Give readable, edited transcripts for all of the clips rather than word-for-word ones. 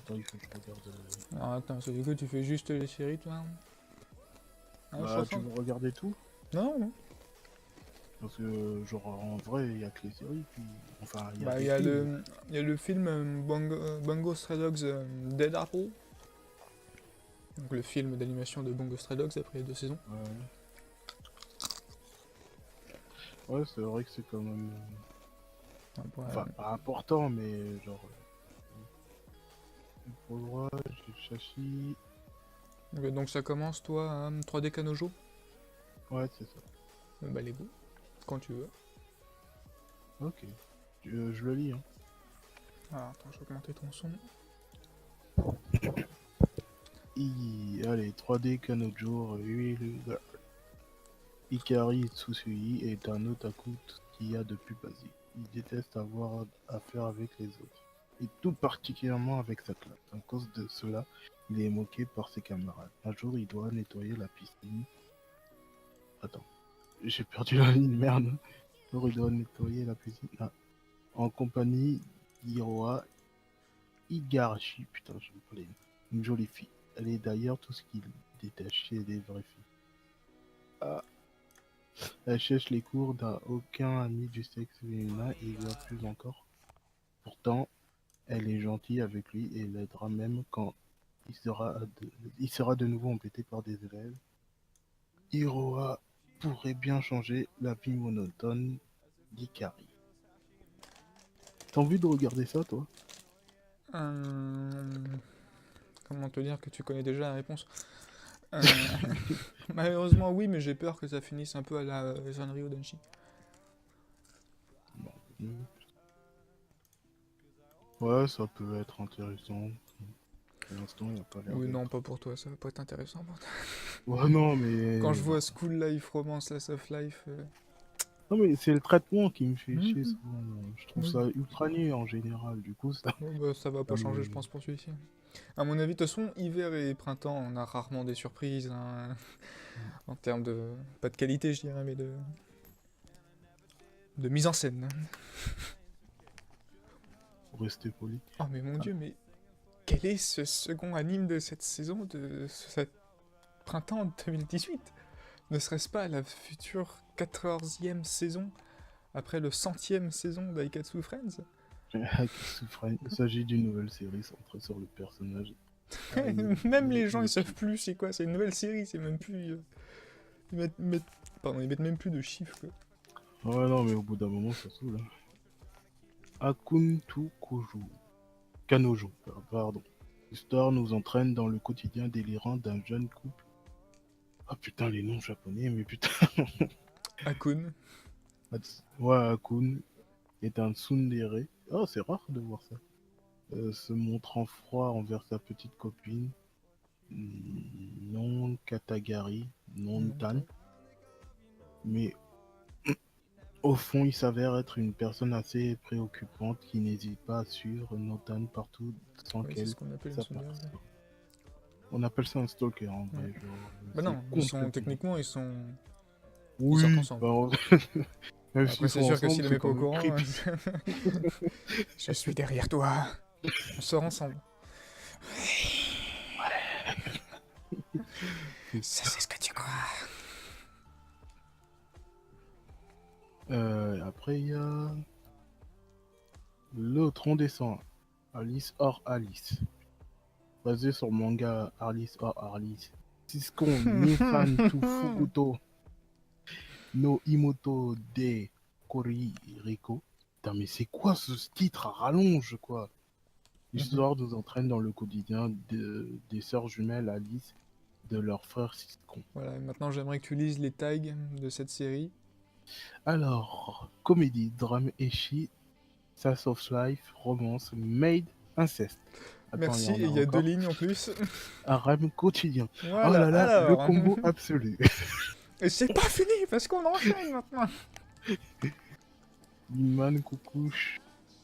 attends, il faut que je regarde. Alors attends, c'est que tu fais juste les séries, toi? Ah, je Bah, tu ressens. veux regarder tout? Non, non. Parce que, genre, en vrai, il y a que les séries, puis. Enfin, il y a Bah, des films. il y a le film Bungo Stray Dogs Dead Apple. Donc le film d'animation de Bungo Stray Dogs après les 2 saisons. Ouais, ouais, c'est vrai que c'est quand même. Après, Enfin, pas important, mais genre. Pour le roi, j'ai Chachi. donc ça commence, toi, à 3D Kanojo. Ouais, c'est ça. Bah, les go, quand tu veux. Ok. Je le lis, hein. Alors, attends, je vais augmenter ton son. Allez, 3D Kanojo, Ikari Tsusui est un otaku qu'il y a de plus basique. Il déteste avoir affaire avec les autres, et tout particulièrement avec sa classe. À cause de cela, il est moqué par ses camarades. Un jour, il doit nettoyer la piscine. Attends, j'ai perdu la ligne, merde. Un jour, il doit nettoyer la piscine. Ah. En compagnie d'Hiroa Igarashi. Putain, je me plais. Une jolie fille. Elle est d'ailleurs tout ce qu'il déteste chez les vraies filles. Ah. Elle cherche les cours, n'a aucun ami du sexe féminin et il y a plus encore. Pourtant, elle est gentille avec lui et l'aidera même quand il sera de nouveau embêté par des élèves. Hiroa pourrait bien changer la vie monotone d'Ikari. T'as envie de regarder ça, toi? Euh, Comment te dire que tu connais déjà la réponse? Euh, Malheureusement, oui, mais j'ai peur que ça finisse un peu à la Sanrio Denshi. Bon. Ouais, ça peut être intéressant. Pour l'instant, il n'y a pas l'air Oui, non, d'être. pas pour toi, ça va pas être intéressant. Ouais, non, Quand mais. je vois School Life, Romance, Slice of Life. Non, mais c'est le traitement qui me fait chier Mhm. souvent. Je trouve Oui. ça ultra nul en général. Du coup, ça, Bon, bah, ça va ça pas changer, je me. pense, pour celui-ci. À mon avis, de toute façon, hiver et printemps, on a rarement des surprises, hein, en termes de. Pas de qualité, je dirais, mais de mise en scène. Pour rester poli. Oh, mais mon Ah, dieu, mais quel est ce second anime de cette saison, de ce printemps 2018? Ne serait-ce pas la future 14e saison, après le 100e saison d'Aikatsu Friends? Il s'agit d'une nouvelle série centrée sur le personnage. Même les gens, ils savent plus c'est quoi, c'est une nouvelle série, c'est même plus. Pardon, ils mettent même plus de chiffres, quoi. Ouais, non, mais au bout d'un moment, ça saoule. Akuntu Kojo. Kanojo, pardon. L'histoire nous entraîne dans le quotidien délirant d'un jeune couple. Ah putain, les noms japonais, mais putain. Akun. Ouais, Akun est un tsundere. Oh, c'est rare de voir ça. Se montrant froid envers sa petite copine, non Katagari, non Tan, mais au fond il s'avère être une personne assez préoccupante qui n'hésite pas à suivre Notan partout sans Oui, c'est qu'elle ce qu'on appelle une tsundere. s'aperçoive. On appelle ça un stalker en Ouais. vrai, genre, Bah c'est non, complètement... techniquement, ils sortent Oui, ensemble. bah, même Après, s'ils c'est sont sûr que si ensemble, le c'est mec est quand au même courant, creepy. je suis derrière toi. On sort ensemble. Ça, c'est ce que tu crois. Après, il y a l'autre, on descend. Alice or Alice. Basé sur le manga Alice or Alice. Siskon Nifan to Fukuto no Imoto de Koririko. Putain, mais c'est quoi ce titre à rallonge, quoi? L'histoire nous entraîne dans le quotidien des sœurs jumelles Alice de leur frère Siskon. Voilà, et maintenant j'aimerais que tu lises les tags de cette série. Alors, comédie, drame, ecchi, Slice of Life, romance, maid, inceste. Attends, il y Merci, en et a il y a 2 encore. lignes en plus. Un rêve quotidien. Oh Voilà, là là, le alors. combo absolu. Et c'est pas fini, parce qu'on enchaîne maintenant. Iman Kukush,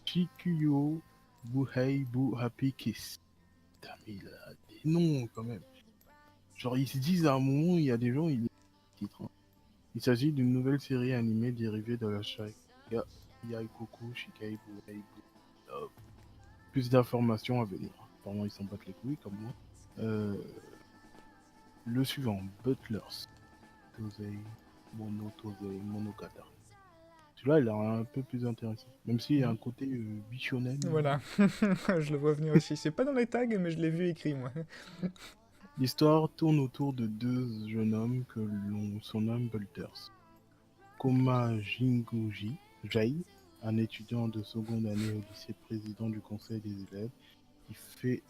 Chikuyo, Buhei, Bu Happy Kiss. Putain, mais il a des noms quand même. Genre, ils se disent à un moment, il y a des gens, ils titrent. Il s'agit d'une nouvelle série animée dérivée de la saga Yaikoku Shikai Buhei Bu. Plus d'informations à venir. apparemment ils s'en battent les couilles comme moi. Le suivant, Butlers. Tosei, Tosei, Monogatari. Celui-là, il est un peu plus intéressant. Même s'il y a un côté bichonnel. Voilà, je le vois venir aussi. C'est pas dans les tags, mais je l'ai vu écrit, moi. L'histoire tourne autour de deux jeunes hommes que l'on surnomme Butlers. Koma Jingoji Jai, un étudiant de seconde année au lycée président du conseil des élèves, qui fait...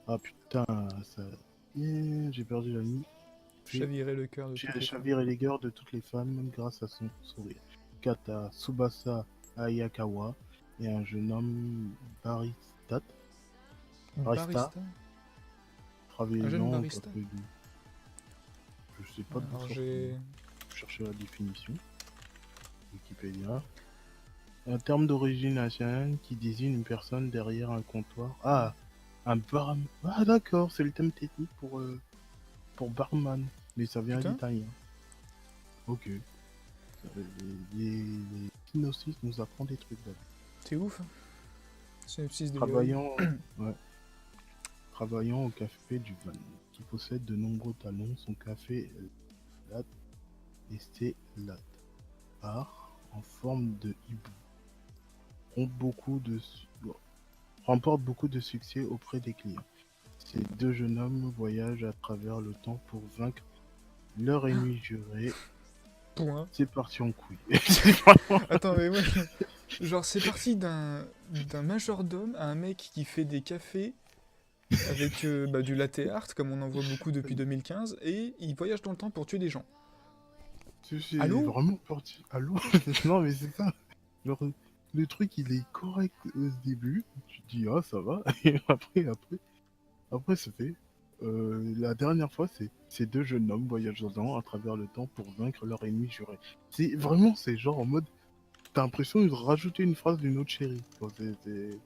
Ah putain, ça... J'ai perdu la ligne. Chavirer le cœur de toutes les femmes. Chavirer les cœurs de toutes les femmes grâce à son sourire. Kata Tsubasa Ayakawa et un jeune homme barista Barista. Un jeune travaillant barista. Je sais pas Alors d'où j'ai... chercher la définition. Wikipédia. Un terme d'origine nationale qui désigne une personne derrière un comptoir. Ah, un barman. Ah d'accord, c'est le thème technique pour barman. Mais ça vient Putain. d'italien. Ok. Les synopsis nous apprennent des trucs là. C'est ouf. Synopsis de Travaillant, ouais. Travaillant au café du Van, qui possède de nombreux talents, son café est latte et c'est latte. Art en forme de hibou. Remporte beaucoup de succès auprès des clients. Ces deux jeunes hommes voyagent à travers le temps pour vaincre leur ennemi juré. Point. C'est parti en couille. Attends, mais ouais. Genre, c'est parti d'un majordome à un mec qui fait des cafés avec du latte art, comme on en voit beaucoup depuis 2015, et il voyage dans le temps pour tuer des gens. C'est Allô vraiment parti. Allô. Non, mais c'est ça. Genre, le truc, il est correct au début. Tu te dis, ah, ça va. Et après, ça fait. La dernière fois, c'est ces deux jeunes hommes voyageant à travers le temps pour vaincre leur ennemi juré. C'est vraiment, c'est genre en mode. T'as l'impression de rajouter une phrase d'une autre série. C'est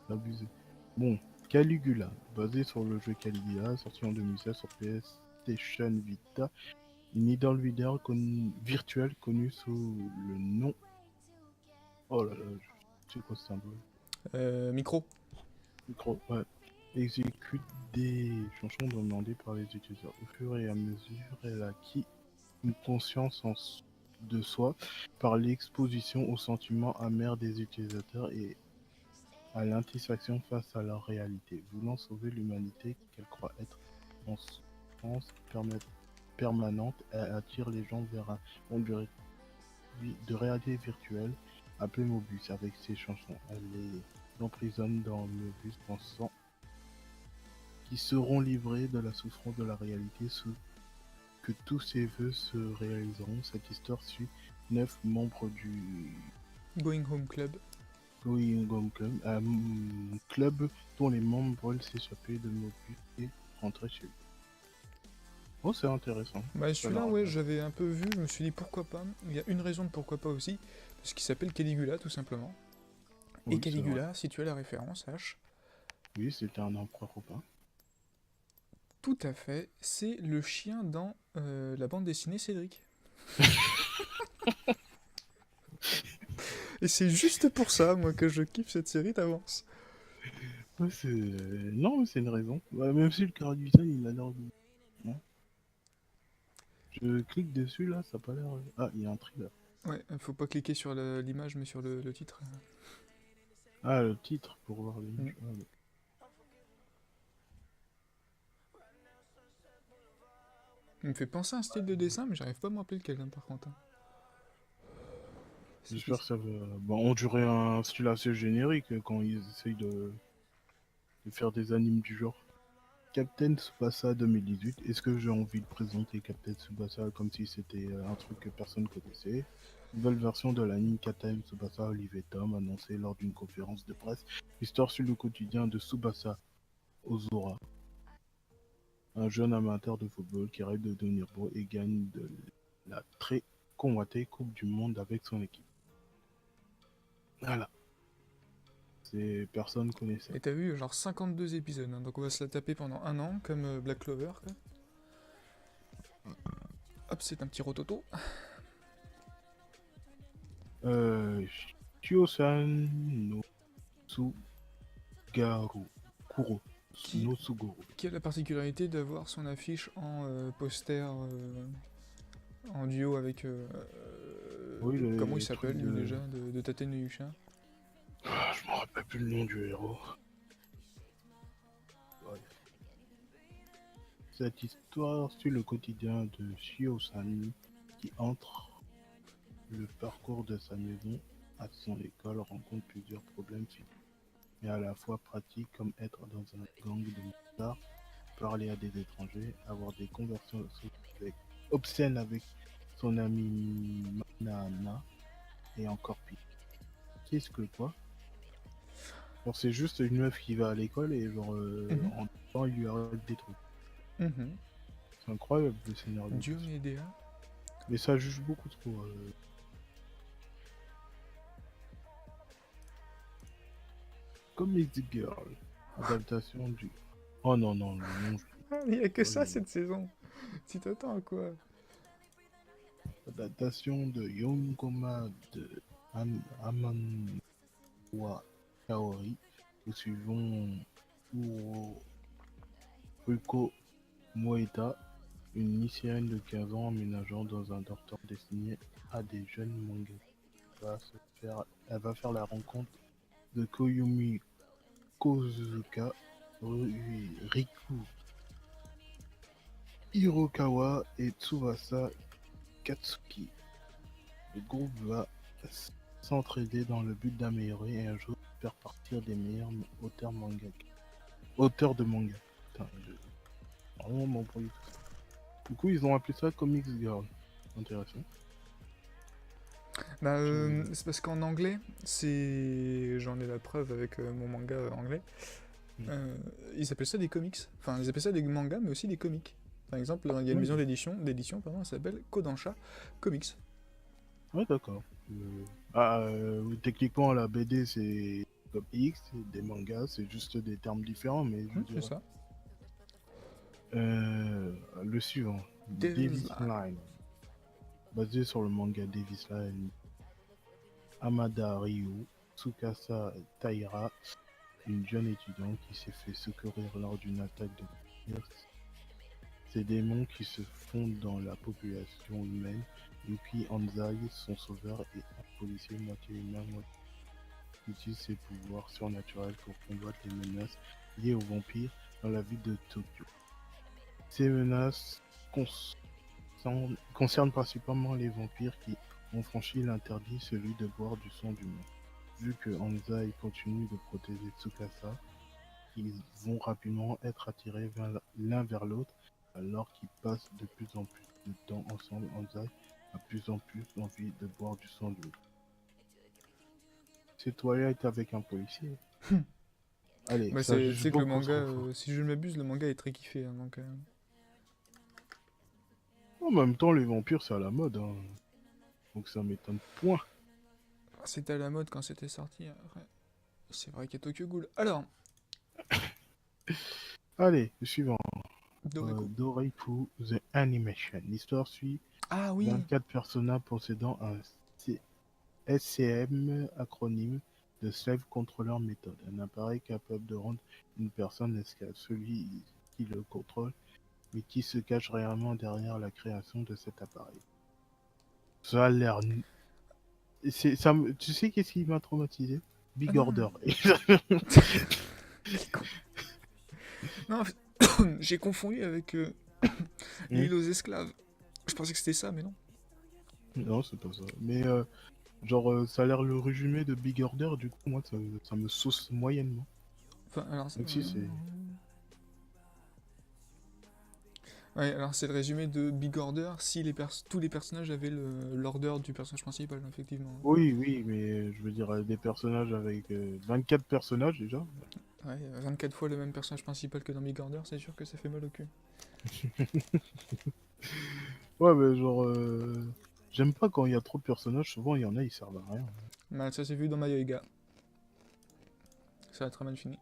abusé. Bon, Caligula, basé sur le jeu Caligula, sorti en 2016 sur PlayStation Vita, une idole virtuelle connue sous le nom. Oh là là, c'est quoi ce symbole? Micro. Micro, ouais. Exécute des chansons demandées par les utilisateurs. Au fur et à mesure, elle acquit une conscience de soi par l'exposition aux sentiments amers des utilisateurs et à l'insatisfaction face à leur réalité, voulant sauver l'humanité qu'elle croit être en souffrance permanente, elle attire les gens vers un monde de réalité virtuelle appelé Mobus avec ses chansons. Elle les emprisonne dans Mobus pensant qu'ils seront livrés de la souffrance de la réalité sous que tous ses vœux se réaliseront. Cette histoire suit 9 membres du Going Home Club. Going Home Club, un club dont les membres veulent s'échapper de Mobus et rentrer chez eux. Oh, c'est intéressant. Bah celui-là, ouais, j'avais un peu vu, je me suis dit pourquoi pas. Il y a une raison de pourquoi pas aussi, parce qu'il s'appelle Caligula tout simplement. Oui, et Caligula, si tu as la référence, H. Oui, c'était un empereur romain. Tout à fait, c'est le chien dans la bande dessinée Cédric. Et c'est juste pour ça, moi, que je kiffe cette série d'avance. Ouais, non, c'est une raison. Ouais, même si le carré du design, il a l'air de... Non. Je clique dessus, là, ça a pas l'air... Ah, il y a un thriller. Ouais, faut pas cliquer sur l'image, mais sur le titre. Ah, le titre, pour voir l'image. Ah, ouais. Il me fait penser à un style de dessin, mais j'arrive pas à me rappeler lequel, par contre. J'espère que ça va... Bon, on dirait un style assez générique quand ils essayent de faire des animes du genre. Captain Tsubasa 2018, est-ce que j'ai envie de présenter Captain Tsubasa comme si c'était un truc que personne connaissait? Nouvelle version de l'anime Captain Tsubasa Olive Tom annoncée lors d'une conférence de presse. L'histoire sur le quotidien de Tsubasa Ozora, un jeune amateur de football qui rêve de devenir pro et gagne de la très convoitée Coupe du Monde avec son équipe. Voilà. Personne connaissait. Et t'as vu, genre 52 épisodes, hein, donc on va se la taper pendant un an, comme Black Clover, quoi. Hop, c'est un petit rototo. Kyosan no Tsugaru Kuro. Qui- No Suguru. Qui a la particularité d'avoir son affiche en poster en duo avec. Oui, Comment il les trucs s'appelle lui de... déjà de Tate no Yusha. Je me rappelle plus le nom du héros. Ouais. Cette histoire suit le quotidien de Shio-san qui entre le parcours de sa maison à son école rencontre plusieurs problèmes physiques, mais à la fois pratiques comme être dans un gang de motards, parler à des étrangers, avoir des conversations obscènes avec son ami Manana et encore pire. Qu'est-ce que quoi? Genre, c'est juste une meuf qui va à l'école et genre Mhm. en temps il lui arrive des trucs. Mhm. C'est incroyable le scénario. Diomédea. Mais ça juge beaucoup trop. Comics Girl. Adaptation du. Oh non, non, le nom. Ah, il n'y a que Oh, ça cette saison. Tu t'attends à quoi? Adaptation de Yonkoma de Amanwa Kaori. Nous suivons Ruko Moeta, une lycéenne de 15 ans emménageant dans un dortoir destiné à des jeunes mangakas. Elle va faire la rencontre de Koyumi Kozuka, Riku Hirokawa et Tsubasa Katsuki. Le groupe va s'entraider dans le but d'améliorer et un jour faire partir des meilleurs auteurs de manga. Putain, vraiment m'embrouille tout ça. Du coup, ils ont appelé ça Comics Girl. Intéressant. Bah, c'est parce qu'en anglais, c'est. J'en ai la preuve avec mon manga anglais. Mm. Ils appellent ça des comics. Enfin, ils appellent ça des mangas, mais aussi des comics. Par exemple, il y a une Ouais, maison d'édition, pardon, elle s'appelle Kodansha Comics. ouais, d'accord. Techniquement, la BD, c'est comme X, c'est des mangas, c'est juste des termes différents, mais je veux C'est dire. ça. Le suivant, Devil's Davis Line. Line. Basé sur le manga Davis Line, Amada Ryu, Tsukasa Taira, une jeune étudiante qui s'est fait secourir lors d'une attaque de vampires. Ces démons qui se fondent dans la population humaine. Yuki Anzai, son sauveur, est un policier moitié humain, moitié utilise ses pouvoirs surnaturels pour combattre les menaces liées aux vampires dans la ville de Tokyo. Ces menaces concernent principalement les vampires qui ont franchi l'interdit, celui de boire du sang du monde. Vu que Anzai continue de protéger Tsukasa, ils vont rapidement être attirés l'un vers l'autre alors qu'ils passent de plus en plus de temps ensemble. Anzai a de plus en plus envie de boire du sang de l'autre. C'est Twilight avec un policier. Allez, Bah, ça tu juge sais que le beaucoup manga, trop fort. si je ne m'abuse, le manga est très kiffé. Hein, donc, En même temps, les vampires, c'est à la mode. Hein. Donc ça m'étonne point. c'était à la mode quand c'était sorti. Après. C'est vrai qu'il y a Tokyo Ghoul. Alors, Allez, le suivant. Dorico. Doriku The Animation. L'histoire suit Ah oui. 24 personnages possédant un SCM, acronyme de Slave Controller Method, un appareil capable de rendre une personne esclave, celui qui le contrôle, mais qui se cache réellement derrière la création de cet appareil. Ça a l'air... Tu sais qu'est-ce qui m'a traumatisé? Ah Big non. Order. Quel con. Non, en fait, j'ai confondu avec Hmm. l'île aux esclaves. Je pensais que c'était ça, mais non. Non, c'est pas ça. Mais ça a l'air le résumé de Big Order, du coup, moi, ça me sauce moyennement. Enfin, alors, Même si c'est... ouais, alors c'est le résumé de Big Order si tous les personnages avaient l'order du personnage principal, effectivement. Oui, oui, mais je veux dire, des personnages avec 24 personnages déjà. Ouais, 24 fois le même personnage principal que dans Big Order, c'est sûr que ça fait mal au cul. Ouais, mais genre, j'aime pas quand il y a trop de personnages, souvent il y en a, ils servent à rien. Mal, ça s'est vu dans Mayoiga. Ça a très mal fini.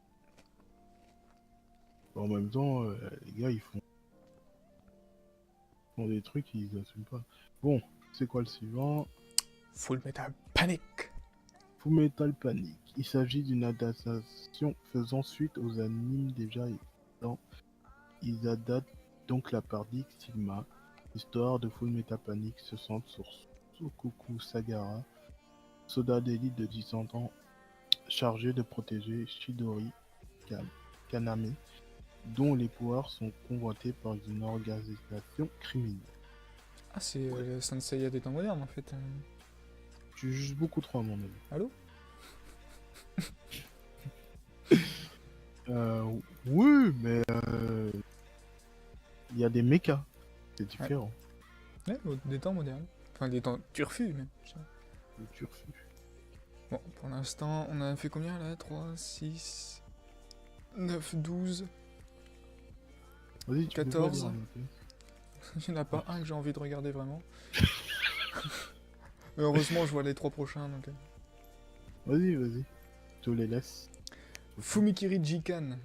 En même temps, les gars, font des trucs, ils assument pas. Bon, c'est quoi le suivant? Full Metal Panic. Fullmetal Panic. Il s'agit d'une adaptation faisant suite aux animes déjà existants. Ils adaptent donc la paradigme Sigma. L'histoire de Fullmetal Panic se centre sur Sokoku Sagara, soldat d'élite de 10 ans chargé de protéger Chidori Kaname, dont les pouvoirs sont convoités par une organisation criminelle. Ah, c'est le Senseiya des temps modernes en fait. Tu juges beaucoup trop à mon avis. Allô? Oui, mais il y a des mechas, c'est différent. Ouais, des temps modernes. Enfin, des temps turfus même. Le turfu. Bon, pour l'instant, on a fait combien là? 3, 6, 9, 12, Vas-y, tu peux pas 14. lire en même temps. Il n'y en a pas un que j'ai envie de regarder vraiment. Mais heureusement, je vois les 3 prochains donc. Vas-y, vas-y. Je te les laisse. Fumikiri Jikan.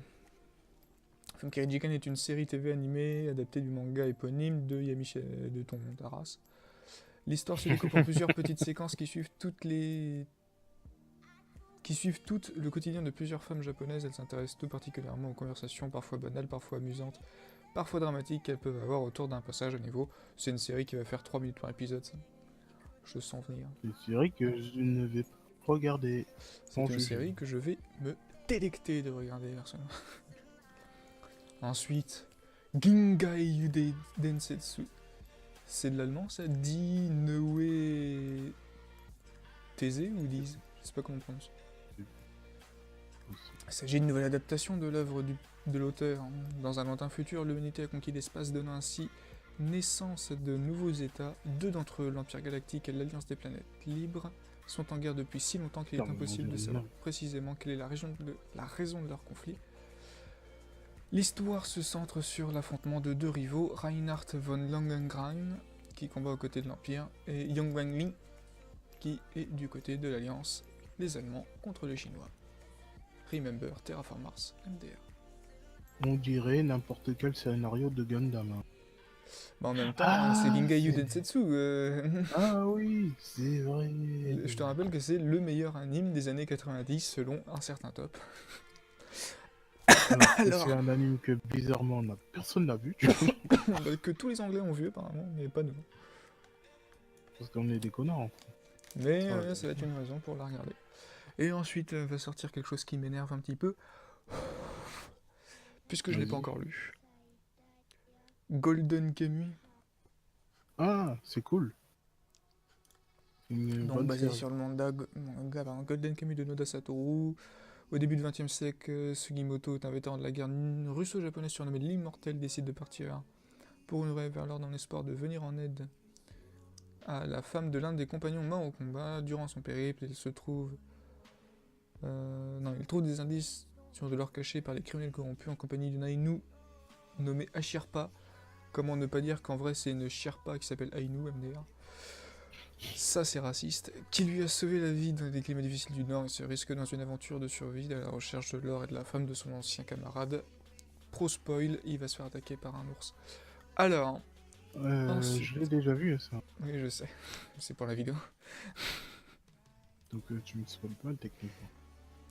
Fumikiri Jikan est une série TV animée adaptée du manga éponyme de Yamiche de ton Taras. L'histoire se découpe en plusieurs petites séquences qui suivent toutes le quotidien de plusieurs femmes japonaises. Elles s'intéressent tout particulièrement aux conversations parfois banales, parfois amusantes, parfois dramatiques qu'elles peuvent avoir autour d'un passage à niveau. C'est une série qui va faire 3 minutes par épisode, ça. Je sens venir. C'est une série que je ne vais pas regarder. C'est sans une juger. série que je vais me délecter de regarder, personnellement. Ensuite, Gingai Yude Densetsu. C'est de l'allemand, ça? Dinoe Thésée ou Diz? Je sais pas comment on prononce. Il s'agit d'une nouvelle adaptation de l'œuvre de l'auteur. Dans un lointain futur, l'humanité a conquis l'espace, donnant ainsi naissance à de nouveaux États. 2 d'entre eux, l'Empire Galactique et l'Alliance des Planètes Libres, sont en guerre depuis si longtemps qu'il est impossible de savoir précisément quelle est la raison de leur conflit. L'histoire se centre sur l'affrontement de 2 rivaux, Reinhard von Langengrain, qui combat aux côtés de l'Empire, et Yang Wanling, qui est du côté de l'Alliance, les Allemands contre les Chinois. Remember, Terraform Mars, MDR. On dirait n'importe quel scénario de Gundam. Hein. Bah en même temps, c'est Gingai Densetsu. Ah oui, c'est vrai. Je te rappelle que c'est le meilleur anime des années 90 selon un certain top. Alors... C'est un anime que bizarrement personne n'a vu. Que tous les Anglais ont vu apparemment, mais pas nous. Parce qu'on est des connards. En fait. Mais ça va être une raison pour la regarder. Et ensuite va sortir quelque chose qui m'énerve un petit peu. Puisque je l'ai pas encore lu. Golden Kamuy. Ah, c'est cool. Donc basé sur le manga Golden Kamuy de Noda Satoru. Au début du XXe siècle, Sugimoto est un vétéran de la guerre russo-japonaise surnommé l'Immortel, décide de partir pour une rêve vers l'or dans l'espoir de venir en aide à la femme de l'un des compagnons morts au combat. Durant son périple, il trouve des indices sur de l'or caché par les criminels corrompus en compagnie d'une Ainu nommée Ashirpa. Comment ne pas dire qu'en vrai c'est une Sherpa qui s'appelle Ainu, MDR. Ça c'est raciste. Qui lui a sauvé la vie dans des climats difficiles du Nord et se risque dans une aventure de survie à la recherche de l'or et de la femme de son ancien camarade. Pro spoil, il va se faire attaquer par un ours. Alors... je l'ai déjà vu ça. Oui je sais, c'est pour la vidéo. Donc tu me spoil pas techniquement.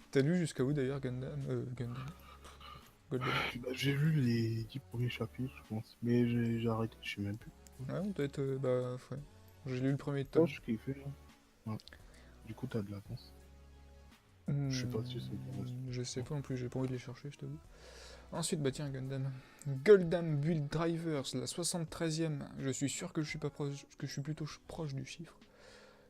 T'as lu jusqu'à où d'ailleurs Gundam Bah, j'ai lu les 10 premiers chapitres je pense, mais j'ai arrêté, je sais même plus. Ouais, peut-être, ouais. J'ai lu le premier tome. Je kiffais là. Ouais. Du coup t'as de l'avance. Je sais pas si c'est pour ça. Je sais pas non plus, j'ai pas envie de les chercher, je t'avoue. Ensuite, bah tiens, Gundam. Gundam Build Drivers, la 73ème. Je suis sûr que je suis pas proche, que je suis plutôt proche du chiffre.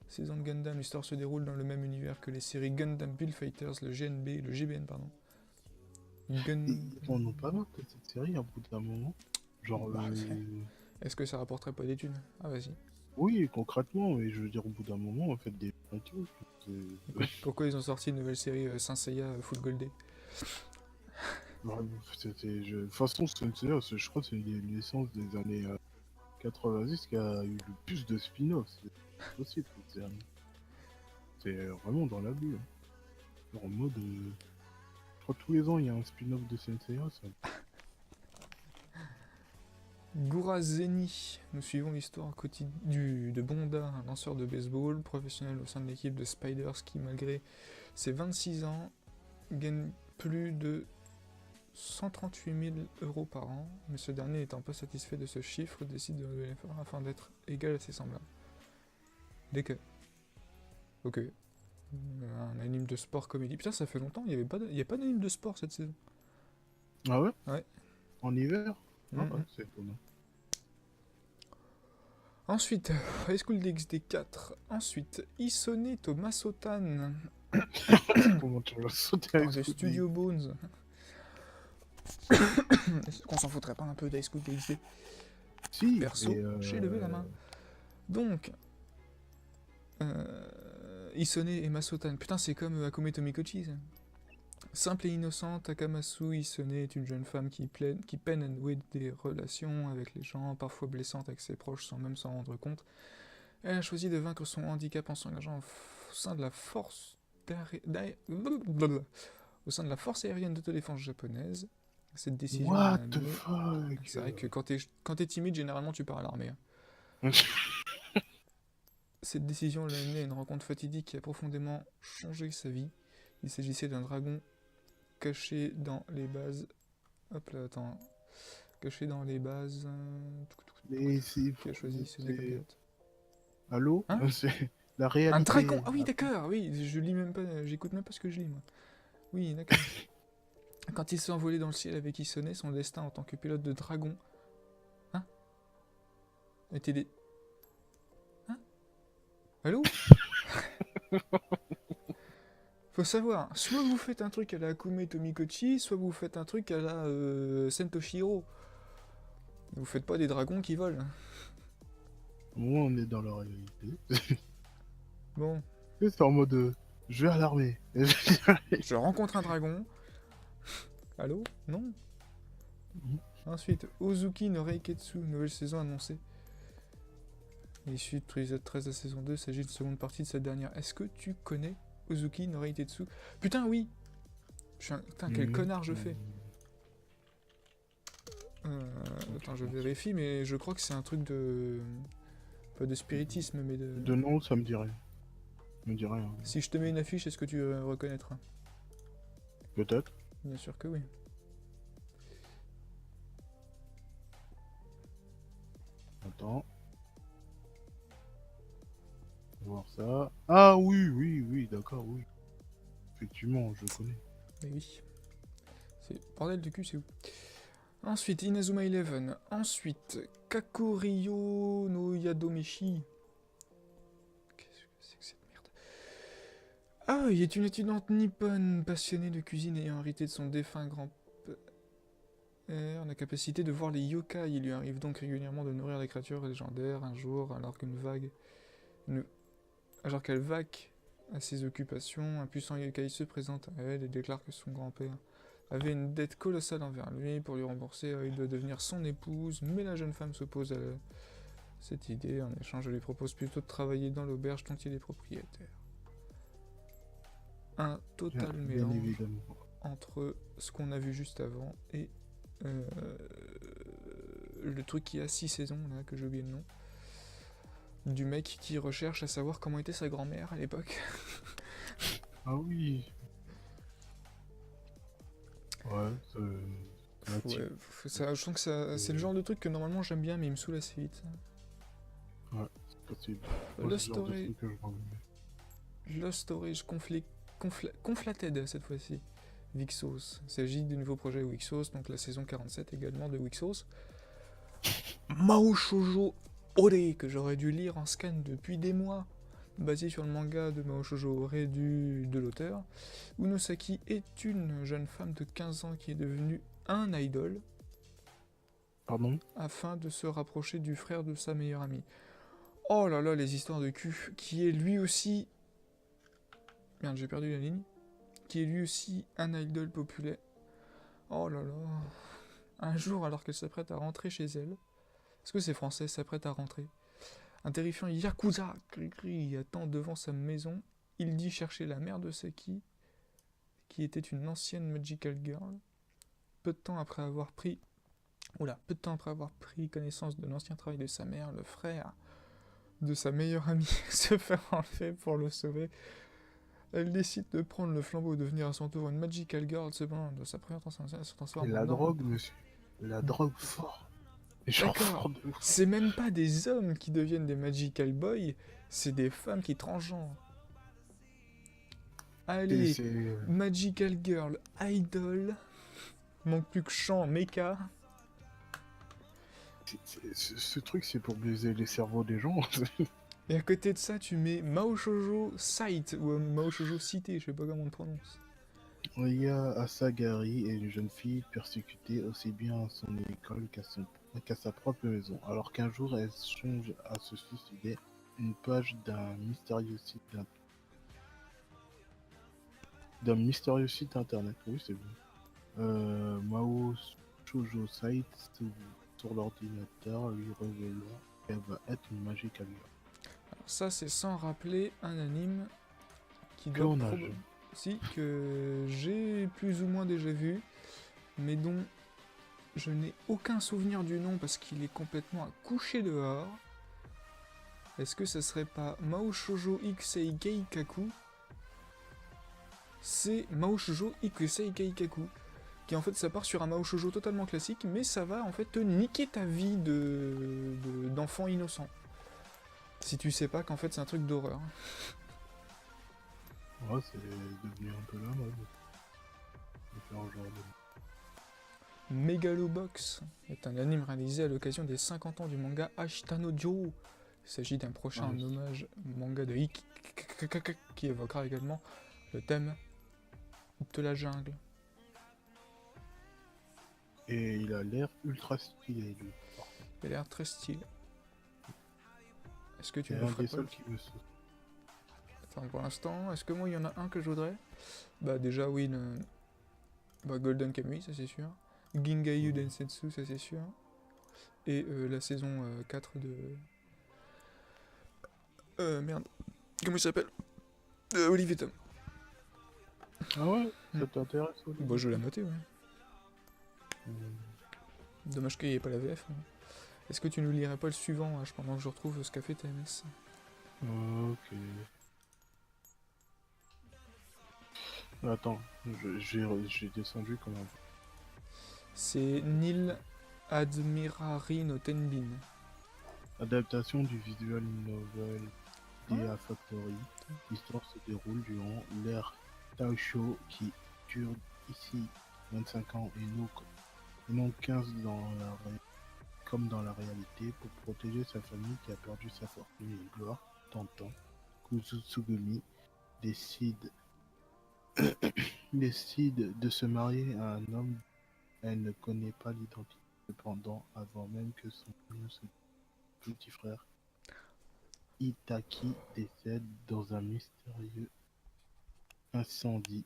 Saison de Gundam, l'histoire se déroule dans le même univers que les séries Gundam Build Fighters, le GBN, pardon. Ils en ont pas marre de cette série à bout d'un moment. Genre. Est-ce que ça rapporterait pas des thunes? Ah, vas-y. Oui, concrètement, mais je veux dire, au bout d'un moment, en fait, des pointures. Pourquoi ils ont sorti une nouvelle série Saint Seiya Full Goldé? De toute façon, je crois que c'est une licence des années 90 qui a eu le plus de spin-off. C'est possible, c'est vraiment dans l'abus. Hein. En mode. Je crois que tous les ans, il y a un spin-off de Senseiya. Ça... Gurazeni. Nous suivons l'histoire de Bonda, un lanceur de baseball professionnel au sein de l'équipe de Spiders qui, malgré ses 26 ans, gagne plus de 138 000 euros par an, mais ce dernier n'étant pas satisfait de ce chiffre, décide de relever l'effort afin d'être égal à ses semblables. Dès que... Ok. Un anime de sport comédie. Putain, ça fait longtemps, il n'y a pas d'anime de sport cette saison. Ah ouais? Ouais. En hiver? Ah ouais, Mhm. c'est étonnant. Ensuite, High School DxD 4. Ensuite, Isone Tomasotan Comment tu vas sauter par avec le ce Studio Bones. Est-ce qu'on s'en foutrait pas un peu d'High School DxD? Si, Perso, et j'ai levé la main. Donc, Isone et Masotan. Putain, c'est comme Akome Tomikochi. Ça. Simple et innocente, Takamasu Isone est une jeune femme qui peine à nouer des relations avec les gens, parfois blessantes avec ses proches sans même s'en rendre compte. Elle a choisi de vaincre son handicap en s'engageant au sein de la force au sein de la force aérienne d'autodéfense japonaise. Cette décision l'a what the amené... fuck? C'est vrai que quand t'es timide, généralement tu pars à l'armée. Hein. Cette décision l'a amené à une rencontre fatidique qui a profondément changé sa vie. Il s'agissait d'un dragon caché dans les bases... Hop là, attends. Caché dans les bases... Mais c'est... Qui a choisi ce n'est comme pilote. Allô? Hein? C'est la Un réalité. dragon! Ah oui, d'accord, oui, je lis même pas, j'écoute même pas ce que je lis, moi. Oui, d'accord. Quand il s'est envolé dans le ciel avec Isone, son destin en tant que pilote de dragon... Hein? Était des... Hein? Allô? Faut savoir, soit vous faites un truc à la Akume Tomikochi, soit vous faites un truc à la Sentoshiro. Vous faites pas des dragons qui volent. Moi, on est dans la réalité. Bon, C'est en mode... je vais à l'armée. je rencontre un dragon. Allô? Non? Ensuite, Ozuki no Reiketsu, nouvelle saison annoncée. Issue de l'épisode 13 de la saison 2, s'agit de seconde partie de cette dernière. Est-ce que tu connais Ozuki no Reitetsu? Putain, oui! Putain, quel connard je fais! Attends, je vérifie, mais je crois que c'est un truc de... Pas de spiritisme, mais de... De nom, ça me dit rien. Ça me dit rien. Si je te mets une affiche, est-ce que tu reconnaîtras? Peut-être. Bien sûr que oui. Attends. Voir ça. Ah oui, oui, oui, d'accord, oui. Effectivement, je connais. Mais oui. C'est... Bordel de cul, c'est où? Ensuite, Inazuma Eleven. Ensuite, Kakuryo no Yadomeshi. Qu'est-ce que c'est que cette merde? Ah, il est une étudiante nippone passionnée de cuisine ayant hérité de son défunt grand-père la capacité de voir les yokai. Il lui arrive donc régulièrement de nourrir des créatures légendaires un jour, alors qu'elle vaque à ses occupations, un puissant yokai se présente à elle et déclare que son grand-père avait une dette colossale envers lui. Pour lui rembourser, il doit devenir son épouse, mais la jeune femme s'oppose à cette idée. En échange, elle lui propose plutôt de travailler dans l'auberge dont il est propriétaire. Un total bien mélange évidemment. entre ce qu'on a vu juste avant et le truc qui a 6 saisons, là, que j'ai oublié le nom. Du mec qui recherche à savoir comment était sa grand-mère à l'époque. Ah oui. Ouais, Ouais, ça, je sens que c'est le genre de truc que normalement j'aime bien, mais il me saoule assez vite. Ouais, c'est possible. Lost Storage Conflated cette fois-ci. Wixos. Il s'agit du nouveau projet Wixos, donc la saison 47 également de Wixos. Mao Shoujo Ore, que j'aurais dû lire en scan depuis des mois, basé sur le manga de Mao Shoujo Ore de l'auteur. Unosaki est une jeune femme de 15 ans qui est devenue un idol. Pardon? Afin de se rapprocher du frère de sa meilleure amie. Oh là là, les histoires de cul, qui est lui aussi... Merde, j'ai perdu la ligne. Qui est lui aussi un idol populaire. Oh là là. Un jour, alors qu'elle s'apprête à rentrer chez elle... Est-ce que c'est français, s'apprête à rentrer? Un terrifiant Yakuza Gris attend devant sa maison. Il dit chercher la mère de Saki, qui était une ancienne Magical Girl. Peu de temps après avoir pris Oula, peu de temps après avoir pris connaissance de l'ancien travail de sa mère, le frère de sa meilleure amie se fait enlever pour le sauver. Elle décide de prendre le flambeau et devenir à son tour une Magical Girl. Cependant, de sa première transformation, elle se Et transforme la en homme. drogue, monsieur. La drogue fort. Et genre D'accord, fort de ouf. c'est même pas des hommes qui deviennent des Magical Boys, c'est des femmes qui transgenrent. Et Allez, c'est... Magical Girl, Idol, manque plus que chant, mecha. Ce truc, c'est pour baiser les cerveaux des gens. Et à côté de ça, tu mets Mao Shoujo Site, ou Mao Shoujo Cité, je sais pas comment on le prononce. Ria Asagari est une jeune fille persécutée aussi bien à son école qu'à sa propre maison. Alors qu'un jour, elle songe à se suicider, une page d'un mystérieux site internet. Oui, c'est bon. Mao Shoujo Site sur l'ordinateur lui révélant qu'elle va être une Magical Girl. Alors ça, c'est sans rappeler un anime qui Que doit on a vu. Si, que j'ai plus ou moins déjà vu, mais dont je n'ai aucun souvenir du nom parce qu'il est complètement à coucher dehors. Est-ce que ça serait pas Mao Shoujo Ikusei Geikaku? C'est Mao Shoujo Ikusei Geikaku. Qui en fait, ça part sur un Mao Shoujo totalement classique, mais ça va en fait te niquer ta vie d'enfant innocent. Si tu sais pas qu'en fait c'est un truc d'horreur. Ouais, c'est devenu un peu la mode. De faire un genre de... Megalobox est un anime réalisé à l'occasion des 50 ans du manga Ashita no Joe. Il s'agit d'un prochain hommage manga de qui évoquera également le thème de la jungle. Et il a l'air ultra stylé, lui. Il a l'air très stylé. Est-ce que tu C'est me un ferais des pas seuls qui me saute. Enfin, pour l'instant, est-ce que moi il y en a un que je voudrais? Bah déjà oui, Golden Kamuy, ça c'est sûr. Gingayu Densetsu, ça c'est sûr. Et la saison 4 de... merde. Comment il s'appelle Olivier Tom. Ah ouais, ça t'intéresse aussi? Bah je l'ai noté, ouais. Dommage qu'il n'y ait pas la VF. Hein. Est-ce que tu nous lirais pas le suivant pendant que je retrouve ce qu'a fait TMS? Ok. Attends, j'ai descendu comment? C'est Nil Admirari no Tenbin. Adaptation du visual novel Dia Factory. L'histoire se déroule durant l'ère Taisho qui dure ici 25 ans et non 15 comme dans la réalité pour protéger sa famille qui a perdu sa fortune et gloire. Tantan, Kuzutsugumi décide de se marier à un homme. Elle ne connaît pas l'identité. Cependant, avant même que son petit frère Itaki décède dans un mystérieux incendie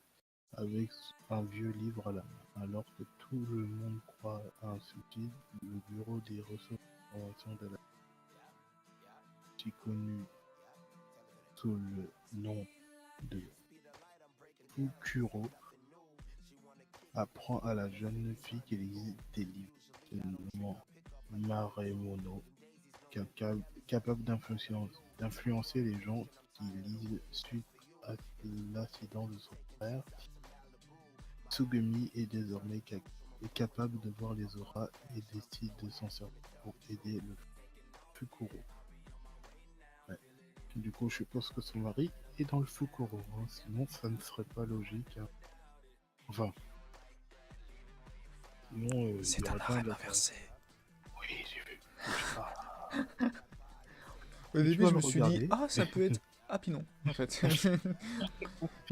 avec un vieux livre à la main. Alors que tout le monde croit à un suicide, le bureau des ressources d'information de la connu sous le nom de Fukuro apprend à la jeune fille qu'il existe des livres, notamment Maremono, capable d'influencer les gens qui lisent suite à l'accident de son frère. Tsugumi est désormais capable de voir les auras et décide de s'en servir pour aider le Fukuro. Ouais. Du coup, je suppose que son mari est dans le Fukuro, hein, sinon ça ne serait pas logique. Hein. Enfin. Sinon, c'est un harem inversé. Oui, j'ai vu. Au début, je me suis dit, ah, ça peut être. Ah, puis non, en fait.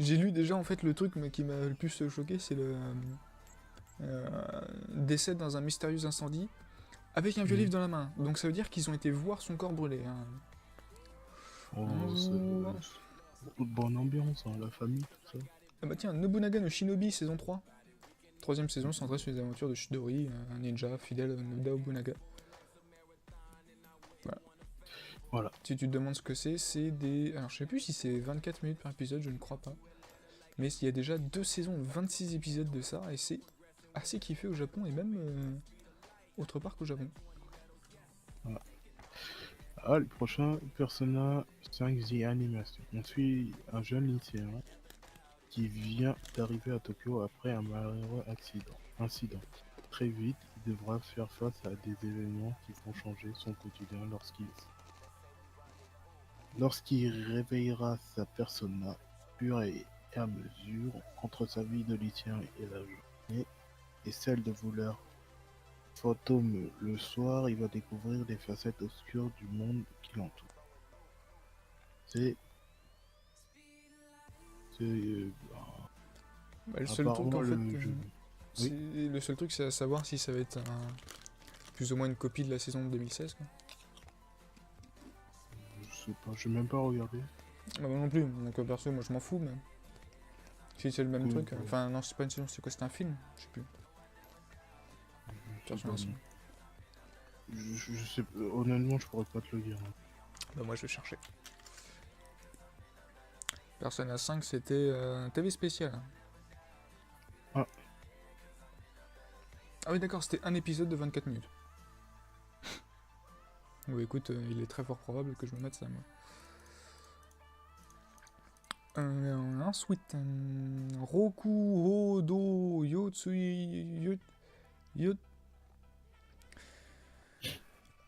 J'ai lu déjà, en fait, le truc qui m'a le plus choqué, c'est le décès dans un mystérieux incendie avec un vieux livre dans la main. Donc ça veut dire qu'ils ont été voir son corps brûler. Hein. Oh, c'est beaucoup de bonne ambiance, hein, la famille, tout ça. Ah bah tiens, Nobunaga no Shinobi, saison 3. Troisième saison centrée sur les aventures de Chidori, un ninja fidèle à Nobunaga. Voilà. Si tu te demandes ce que c'est des... Alors je sais plus si c'est 24 minutes par épisode, je ne crois pas. Mais il y a déjà 2 saisons de 26 épisodes de ça, et c'est assez kiffé au Japon, et même autre part qu'au Japon. Ah, le prochain Persona 5 The Animation. On suit un jeune lycéen qui vient d'arriver à Tokyo après un malheureux incident. Très vite, il devra faire face à des événements qui vont changer son quotidien lorsqu'il réveillera sa persona pure et à mesure entre sa vie de lycéen et la journée et celle de voleur fantôme le soir, il va découvrir des facettes obscures du monde qui l'entoure. C'est Le seul truc apparemment en fait, le jeu. c'est le seul truc, c'est à savoir si ça va être plus ou moins une copie de la saison de 2016. Quoi. Je sais pas, je vais même pas regarder. Bah, moi non plus, donc perso, moi je m'en fous, mais si c'est le même truc, Ouais. enfin non, c'est pas une saison, c'est quoi, c'était un film, je sais plus. Je sais pas, Personnellement. je sais pas, honnêtement, je pourrais pas te le dire. Bah moi je vais chercher. Persona 5, c'était TV spécial. Ah. Ah oui d'accord, c'était un épisode de 24 minutes. Bon écoute, il est très fort probable que je me mette ça moi. Ensuite, Roku Hodo Yotsui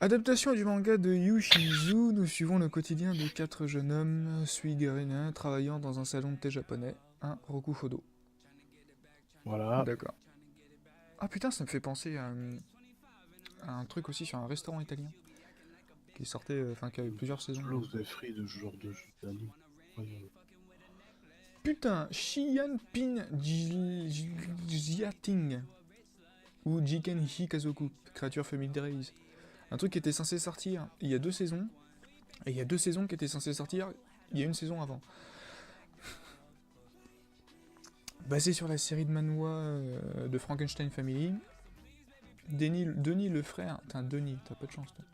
Adaptation du manga de Yushizu, nous suivons le quotidien de 4 jeunes hommes, Suigarina, travaillant dans un salon de thé japonais, un Rokufodo. Voilà. D'accord. Ah putain, ça me fait penser à un truc aussi sur un restaurant italien, qui sortait, enfin qui avait plusieurs saisons. Je vous ai free de ce genre de jeu d'anime. Putain, Shiyan Pin Jiating, ou Jiken Hikazoku, créature famille de Raise. Un truc qui était censé sortir il y a 2 saisons, et il y a 2 saisons qui étaient censées sortir il y a une saison avant. Basé sur la série de manhwa de Frankenstein Family, Denis le frère... Putain, Denis, t'as pas de chance toi.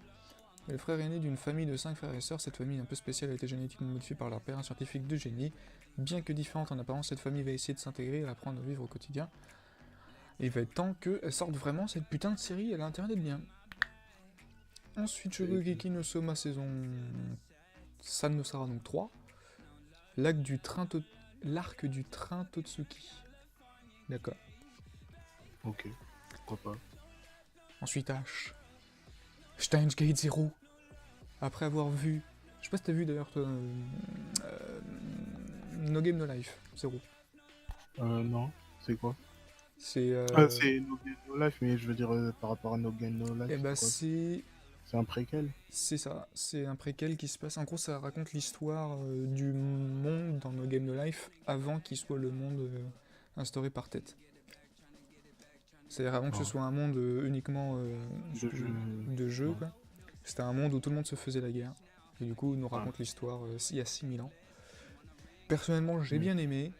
Le frère aîné d'une famille de 5 frères et sœurs, cette famille un peu spéciale a été génétiquement modifiée par leur père, un scientifique de génie. Bien que différente en apparence, cette famille va essayer de s'intégrer et apprendre à vivre au quotidien. Et il va être temps qu'elle sorte vraiment cette putain de série, elle a intérêt d'être bien. Ensuite, Shogeki no Soma saison... San no Sara donc 3. L'arc du train Totsuki. D'accord. Ok, pourquoi pas. Ensuite H. Steins Gate Zero. Après avoir vu... Je sais pas si t'as vu d'ailleurs toi... No Game No Life, 0. Non, c'est quoi? C'est... c'est No Game No Life, mais je veux dire par rapport à No Game No Life, Eh bah c'est un préquel? C'est ça, c'est un préquel qui se passe... En gros, ça raconte l'histoire du monde dans No Game No Life avant qu'il soit le monde instauré par Tête. C'est-à-dire avant que ce soit un monde uniquement de jeu, ouais. quoi. C'était un monde où tout le monde se faisait la guerre. Et du coup, on nous raconte l'histoire il y a 6000 ans. Personnellement, j'ai bien aimé,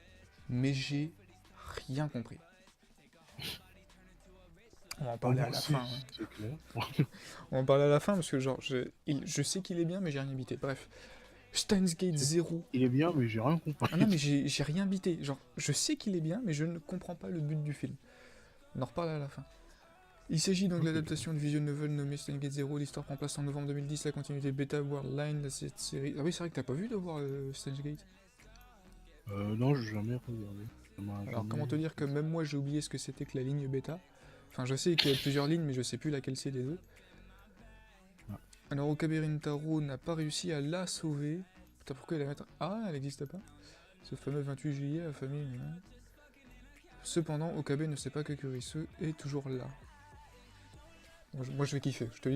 mais j'ai rien compris. On va en parler à la fin. C'est clair. On va en parler à la fin parce que genre, je sais qu'il est bien, mais j'ai rien bité. Bref. Steins Gate 0. Il est bien, mais j'ai rien compris. Ah non, mais j'ai rien bité. Genre, je sais qu'il est bien, mais je ne comprends pas le but du film. On en reparle à la fin. Il s'agit donc de l'adaptation du visual novel nommé Steins Gate 0. L'histoire prend place en novembre 2010, la continuité Beta Worldline de cette série. Ah oui, c'est vrai que t'as pas vu de voir Steins Gate. Non, j'ai jamais regardé. Alors, comment te dire que même moi j'ai oublié ce que c'était que la ligne bêta. Enfin, je sais qu'il y a plusieurs lignes, mais je sais plus laquelle c'est des deux. Ah. Alors, Okabe Rintaro n'a pas réussi à la sauver. Putain, pourquoi il la mettre... Ah, elle n'existe pas. Ce fameux 28 juillet, la famille... Cependant, Okabe ne sait pas que Kurisu est toujours là. Moi, je vais kiffer. Je te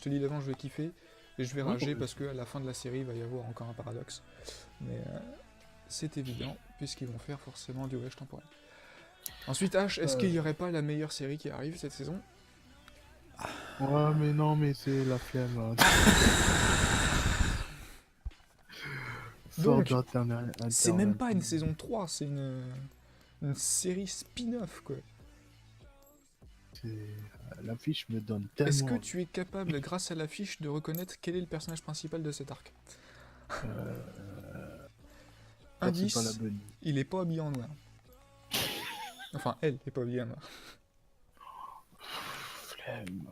dis d'avant, je vais kiffer. Et je vais rager parce qu'à la fin de la série, il va y avoir encore un paradoxe. Mais c'est évident, puisqu'ils vont faire forcément du voyage temporel. Ensuite, H, est-ce qu'il n'y aurait pas la meilleure série qui arrive cette saison? Ouais, mais non, mais c'est la flemme. Donc, c'est même pas une saison 3, c'est une série spin-off, quoi. L'affiche me donne tellement... Est-ce que tu es capable, grâce à l'affiche, de reconnaître quel est le personnage principal de cet arc? Indice, pas la bonne. Il est pas habillé en noir. Enfin, elle est pas habillée en noir. Flemme,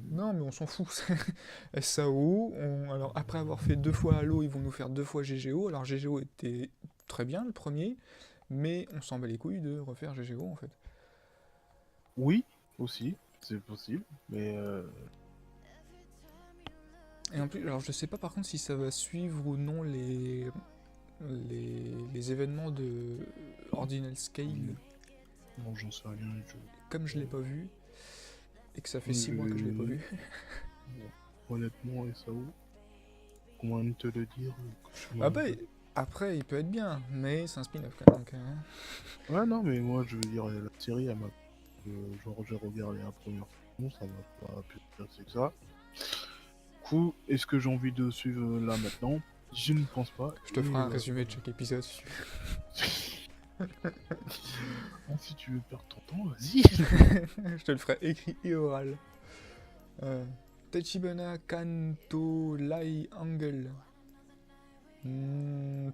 Non, mais on s'en fout. SAO, alors après avoir fait 2 fois Halo, ils vont nous faire 2 fois GGO. Alors GGO était très bien le premier, mais on s'en bat les couilles de refaire GGO en fait. Oui, aussi, c'est possible, mais Et en plus, alors je sais pas par contre si ça va suivre ou non les événements de Ordinal Scale, non, j'en sais rien. comme je l'ai pas vu, et que ça fait 6 mois que je l'ai pas Euh, vu. Honnêtement, SAO, comment te le dire je Ah m'en bah, bats après il peut être bien, mais c'est un spin-off quand même. Donc, Ouais, non, mais moi, je veux dire, la série, elle m'a. Genre, j'ai regardé la première saison, ça m'a pas plus intéressé que ça. Du coup, est-ce que j'ai envie de suivre là maintenant? Je ne pense pas. je te ferai un résumé de chaque épisode si tu veux. Ah, si tu veux perdre ton temps, vas-y. Je te le ferai écrit et oral. Tachibana Kanto Lai Angel.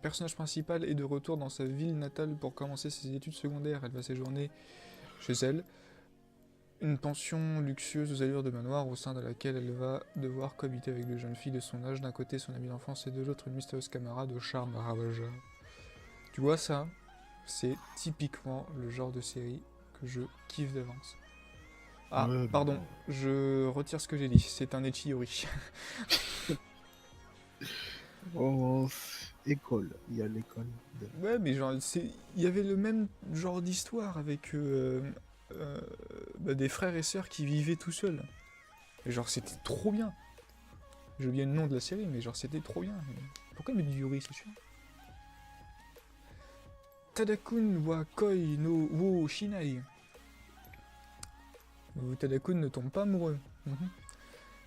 Personnage principal est de retour dans sa ville natale pour commencer ses études secondaires. Elle va séjourner chez elle. Une pension luxueuse aux allures de manoir au sein de laquelle elle va devoir cohabiter avec des jeunes filles de son âge. D'un côté son amie d'enfance et de l'autre une mystérieuse camarade au charme ravageur. Tu vois ça? C'est typiquement le genre de série que je kiffe d'avance. Ah, Ouais, pardon, je retire ce que j'ai dit, c'est un Echiyori. oh, école. Il y a l'école. Ouais, mais genre, il y avait le même genre d'histoire avec des frères et sœurs qui vivaient tout seuls. Et genre, c'était trop bien. J'ai oublié le nom de la série, mais genre, c'était trop bien. Pourquoi il met du Yuri, c'est sûr? Tadakun wa koi no wo shinai. Tadakun ne tombe pas amoureux.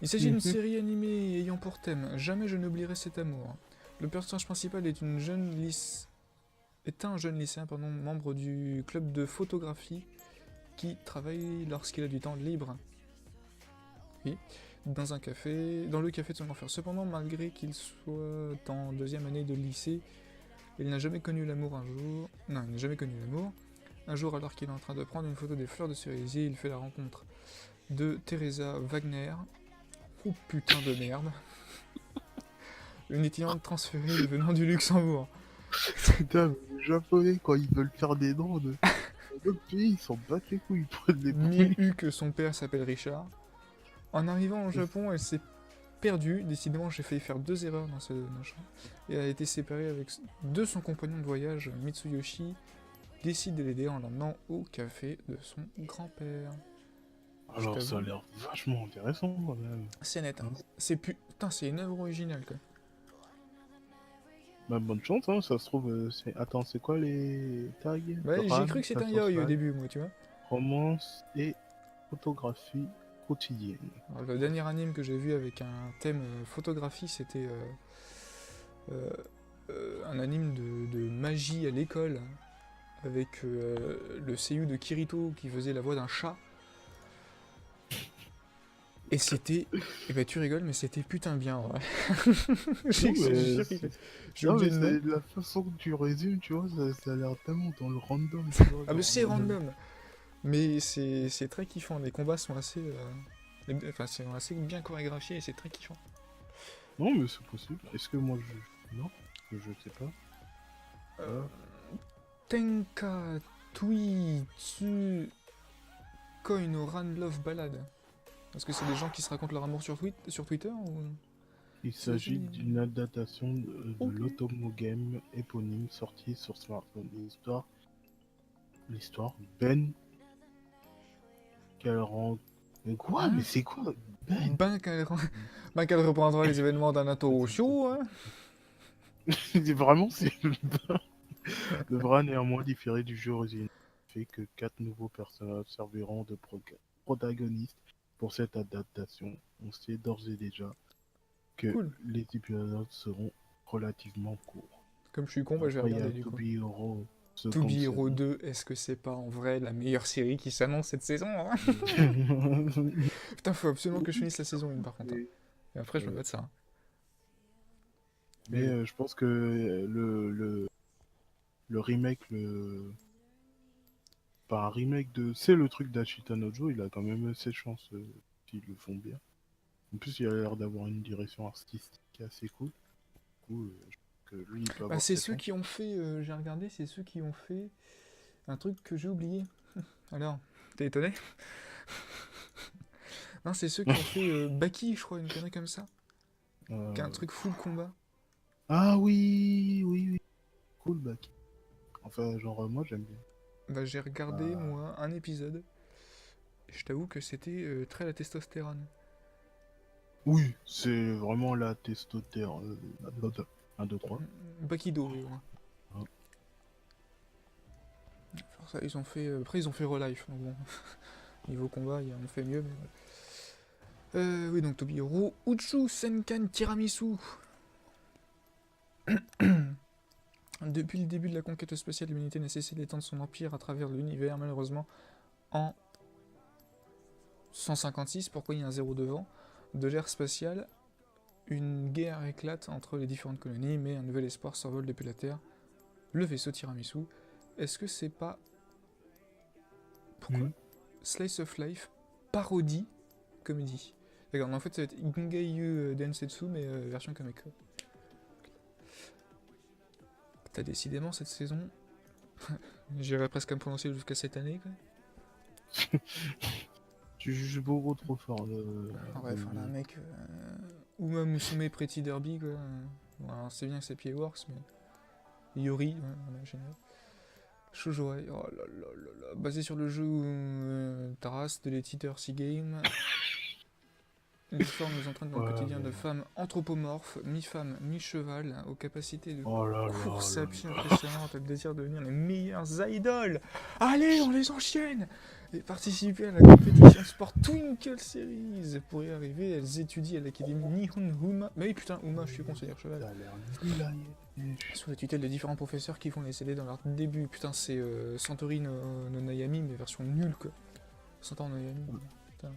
Il s'agit d'une série animée ayant pour thème Jamais je n'oublierai cet amour. Le personnage principal est un jeune lycéen membre du club de photographie qui travaille lorsqu'il a du temps libre. Oui, dans le café de son grand-frère. Cependant, malgré qu'il soit en 2e année de lycée, il n'a jamais connu l'amour un jour. Non, il n'a jamais connu l'amour. Un jour, alors qu'il est en train de prendre une photo des fleurs de cerisier, il fait la rencontre de Teresa Wagner. Oh putain de merde. Une étudiante transférée venant du Luxembourg. Putain, mais les Japonais, quand ils veulent faire des noms de d'autres pays, ils s'en battent les couilles pour les premiers. Miu que son père s'appelle Richard. En arrivant au Japon, elle s'est perdue. Décidément, j'ai failli faire 2 erreurs dans ce machin. Et elle a été séparée de son compagnon de voyage, Mitsuyoshi. Décide de l'aider en l'emmenant au café de son grand-père. Alors, ça a l'air vachement intéressant, quand même. C'est net, hein. Putain, c'est une œuvre originale, quoi. Bah, bonne chance, hein, ça se trouve, c'est... Attends, c'est quoi les tags? Ouais, j'ai cru que c'était un yaoi au début, moi, tu vois. Romance et photographie quotidienne. Alors, le dernier anime que j'ai vu avec un thème photographie, c'était un anime de magie à l'école, avec le seiyuu de Kirito qui faisait la voix d'un chat. Et c'était... Eh ben tu rigoles, mais c'était putain bien, ouais. J'ai oublié le nom. La façon que tu résumes, tu vois, ça a l'air tellement dans le random, tu vois. Ah mais c'est random. Mais c'est très kiffant, les combats sont assez... c'est assez bien chorégraphié et c'est très kiffant. Non, mais c'est possible. Est-ce que moi je... Non, je sais pas. Tenka Tui Tsu Koi no Ran Love Ballad. Est-ce que c'est des gens qui se racontent leur amour sur Twitter ou... Il s'agit d'une adaptation de l'Otomo Game éponyme sortie sur smartphone. L'histoire Ben qu'elle rend... Mais quoi? Mais c'est quoi Ben qu'elle reprendra les événements d'un Show, hein. Vraiment, c'est devra néanmoins différer du jeu original. Fait que 4 nouveaux personnages serviront de protagonistes pour cette adaptation. On sait d'ores et déjà que les épisodes seront relativement courts. Comme je suis con, bah, je vais regarder du coup. To Be Hero 2, est-ce que c'est pas en vrai la meilleure série qui s'annonce cette saison, hein? Putain, faut absolument que je finisse la saison 1 par contre. Hein. Et après, je me mets de ça. Hein. Mais je pense que le remake, Pas un remake de... C'est le truc d'Ashita Nojo, il a quand même ses chances ils le font bien. En plus, il a l'air d'avoir une direction artistique assez cool. Du coup, je pense que lui, il peut Bah, avoir c'est ses ceux chances. qui ont fait, j'ai regardé, c'est ceux qui ont fait un truc que j'ai oublié. Alors, t'es étonné? Non, c'est ceux qui ont fait Baki, je crois, une connerie comme ça. Qui est un Euh, truc full combat. Ah oui, oui, oui. Cool, Baki. Enfin, genre, moi, j'aime bien. Bah, j'ai regardé, Bah, moi, un épisode. Et je t'avoue que c'était très la testostérone. oui, c'est vraiment la testostérone. 1, 2, 3. Bakido, oui, voilà. Enfin, ça, ils ont fait, après, ils ont fait Relife. Donc bon, niveau combat, ils ont fait mieux. Mais voilà. Oui, donc Tobiro Uchu Senkan Tiramisu. Depuis le début de la conquête spatiale, l'humanité n'a cessé d'étendre son empire à travers l'univers. Malheureusement, en 156, pourquoi il y a un zéro devant, de l'ère spatiale, une guerre éclate entre les différentes colonies, mais un nouvel espoir s'envole depuis la Terre, le vaisseau Tiramisu. Est-ce que c'est pas... Pourquoi Slice of Life, parodie, comédie. D'accord, mais en fait ça va être Gingayu Densetsu, mais version comique. T'as décidément cette saison, j'irais presque à me prononcer jusqu'à cette année, quoi. Tu juges beaucoup trop fort Ah ouais, enfin là, mec, Uma Musume Pretty Derby, quoi. Bon, alors c'est bien que c'est Playworks, mais Yori, ouais, voilà, génial. Shoujo, oh là là là là, basé sur le jeu Taras de l'éditeur Seagame. L'histoire nous entraîne dans le Ouais, quotidien mais... de femmes anthropomorphes, mi-femme, mi-cheval, aux capacités de Oh là là course là à pied là. impressionnantes, le désir de devenir les meilleures idoles. Allez, on les enchaîne et participer à la compétition sport Twinkle Series. Pour y arriver, elles étudient à l'académie Nihon Uma. Mais oui, putain, Uma, je suis con, c'est-à-dire cheval. Ça a l'air nul à y aller. Sous la tutelle des différents professeurs qui vont les aider dans leur début. Putain, c'est Santori no Nayami, mais version nulle, quoi. Santori no Nayami. Putain.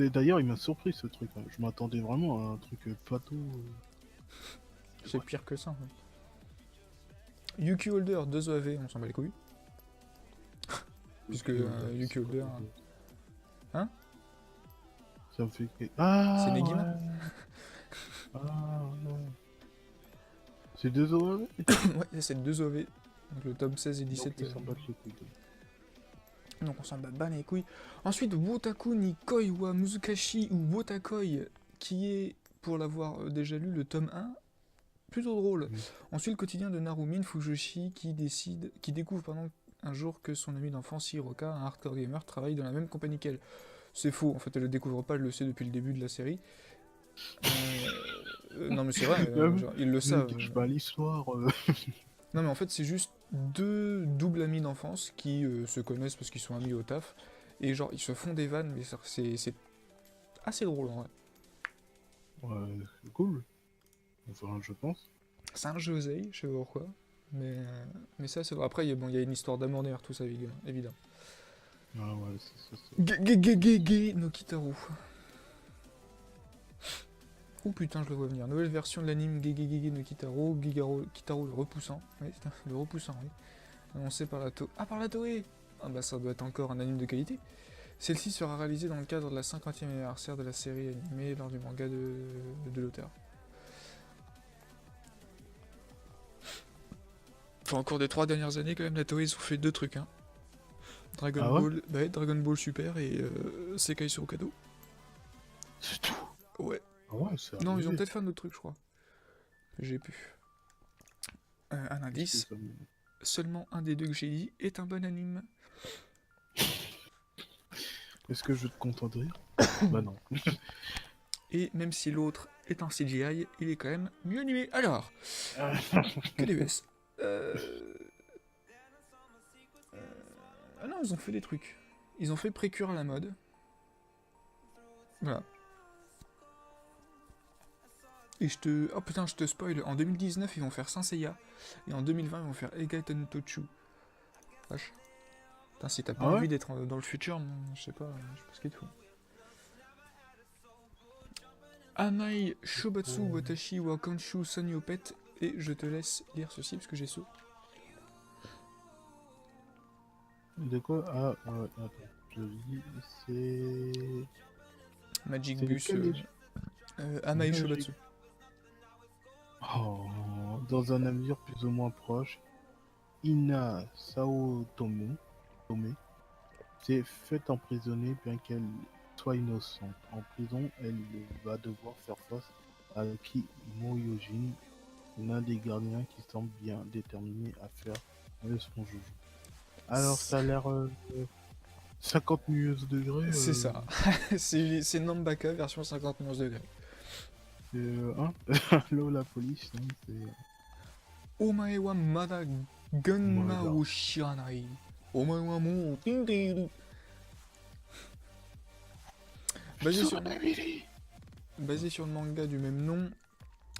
D'ailleurs, il m'a surpris ce truc, hein. Je m'attendais vraiment à un truc plateau. C'est pire que ça, en fait. Yuki Holder, 2 OAV, on s'en bat les couilles. Puisque Yuki Holder. Hein? Ça me fait. C'est Ah Negima. ouais. Ah ouais. C'est 2 OAV. Ouais, c'est 2 OAV. Donc le tome 16 et 17. Donc ils s'en battent les couilles. Donc on s'en bat les couilles. Ensuite, Wotaku ni Koi wa Muzukashi ou Wotakoi, qui est, pour l'avoir déjà lu, le tome 1, plutôt drôle. On suit le quotidien de Narumin Fujoshi qui découvre un jour que son ami d'enfance Hiroka, un hardcore gamer, travaille dans la même compagnie qu'elle. C'est faux, en fait elle le découvre pas, elle le sait depuis le début de la série. Non mais c'est vrai, genre, ils le savent. Je pas l'histoire. Non mais en fait c'est juste 2 doubles amis d'enfance qui se connaissent parce qu'ils sont amis au taf. Et genre ils se font des vannes, mais c'est assez drôle en vrai. Ouais, c'est cool. Enfin, je pense. C'est un josei, je sais pas pourquoi. Mais ça c'est drôle. Après il y a une histoire d'amour derrière tout ça, évidemment. Ah ouais, c'est ça. Gege no Kitaru. Oh putain, je le vois venir. Nouvelle version de l'anime Gege no Kitaru. Kitaru le repoussant. Oui, le repoussant, oui. Annoncé par la Toei. Ah, par la Toei. Ah bah ça doit être encore un anime de qualité. Celle-ci sera réalisée dans le cadre de la 50e anniversaire de la série animée lors du manga de l'auteur. Enfin, encore des 3 dernières années, quand même, la Toei, ils ont fait 2 trucs, hein. Dragon Ball, bah ouais, Dragon Ball Super et Sekai Surukado. C'est tout. Ouais. Ah ouais, c'est Non, ils ont peut-être fait un autre truc, je crois. J'ai pu. Un indice. Seulement un des 2 que j'ai dit est un bon anime. Est-ce que je te contente de rire? Bah non. Et même si l'autre est un CGI, il est quand même mieux animé. Alors, que des US. Ah non, ils ont fait des trucs. Ils ont fait Précure à la mode. Voilà. Et oh putain, je te spoil. En 2019, ils vont faire Saint Seiya. Et en 2020, ils vont faire Egaten Tochu. Vache. Putain, si t'as pas envie d'être dans le futur, je sais pas ce qu'il te faut. Amai Shobatsu Watashi wa Kanshu Sanyopet. Et je te laisse lire ceci parce que j'ai saut. De quoi? Ah, ouais, attends. Je lis, c'est... Magic C'est Bus, lequel déjà? Amai Magic. Shobatsu. Oh, dans un avenir plus ou moins proche, Ina Tome s'est faite emprisonner bien qu'elle soit innocente. En prison, elle va devoir faire face à Kimoyojin, l'un des gardiens qui semble bien déterminé à faire son joujou. Alors ça a l'air 50 millions de degrés. C'est ça. c'est Nambaka version 51 degrés. Hein Allô la police, non, c'est... Omae wa mada gunma Voilà. wo shiranai. Omae wa mou tindeiru. Basé sur le manga du même nom,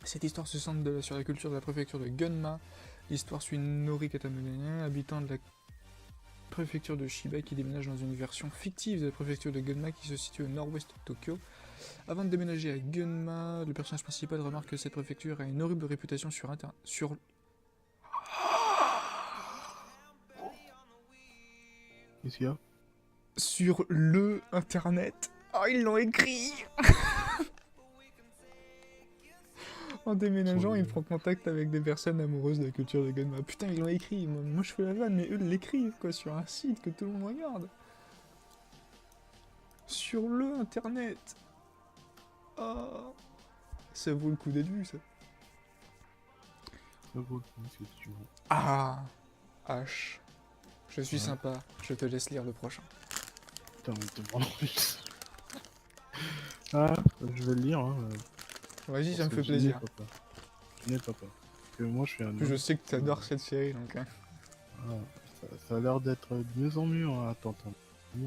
cette histoire se centre sur la culture de la préfecture de Gunma. L'histoire suit Nori Katamune, habitant de la préfecture de Shiba, qui déménage dans une version fictive de la préfecture de Gunma qui se situe au nord-ouest de Tokyo. Avant de déménager à Gunma, le personnage principal remarque que cette préfecture a une horrible réputation sur Internet. Qu'est-ce qu'il y a? Sur le Internet. Oh, ils l'ont écrit. En déménageant, il prend contact avec des personnes amoureuses de la culture de Gunma. Putain, ils l'ont écrit. Moi, je fais la vanne, mais eux l'écrivent, quoi, sur un site que tout le monde regarde. Sur le Internet. Oh. Ça vaut le coup d'être vu, ça. Ça vaut le coup, effectivement. Ah. H. Je suis Ouais. sympa. Je te laisse lire le prochain. Putain, mais t'es vraiment plus. Ah, je vais le lire. Hein, Vas-y, ça me parce fait que plaisir. Je n'ai pas peur. Parce que moi, je suis un Je homme. sais que t'adores cette série, donc... hein. Ah, ça a l'air d'être de mieux en mieux, hein, attends. J'ai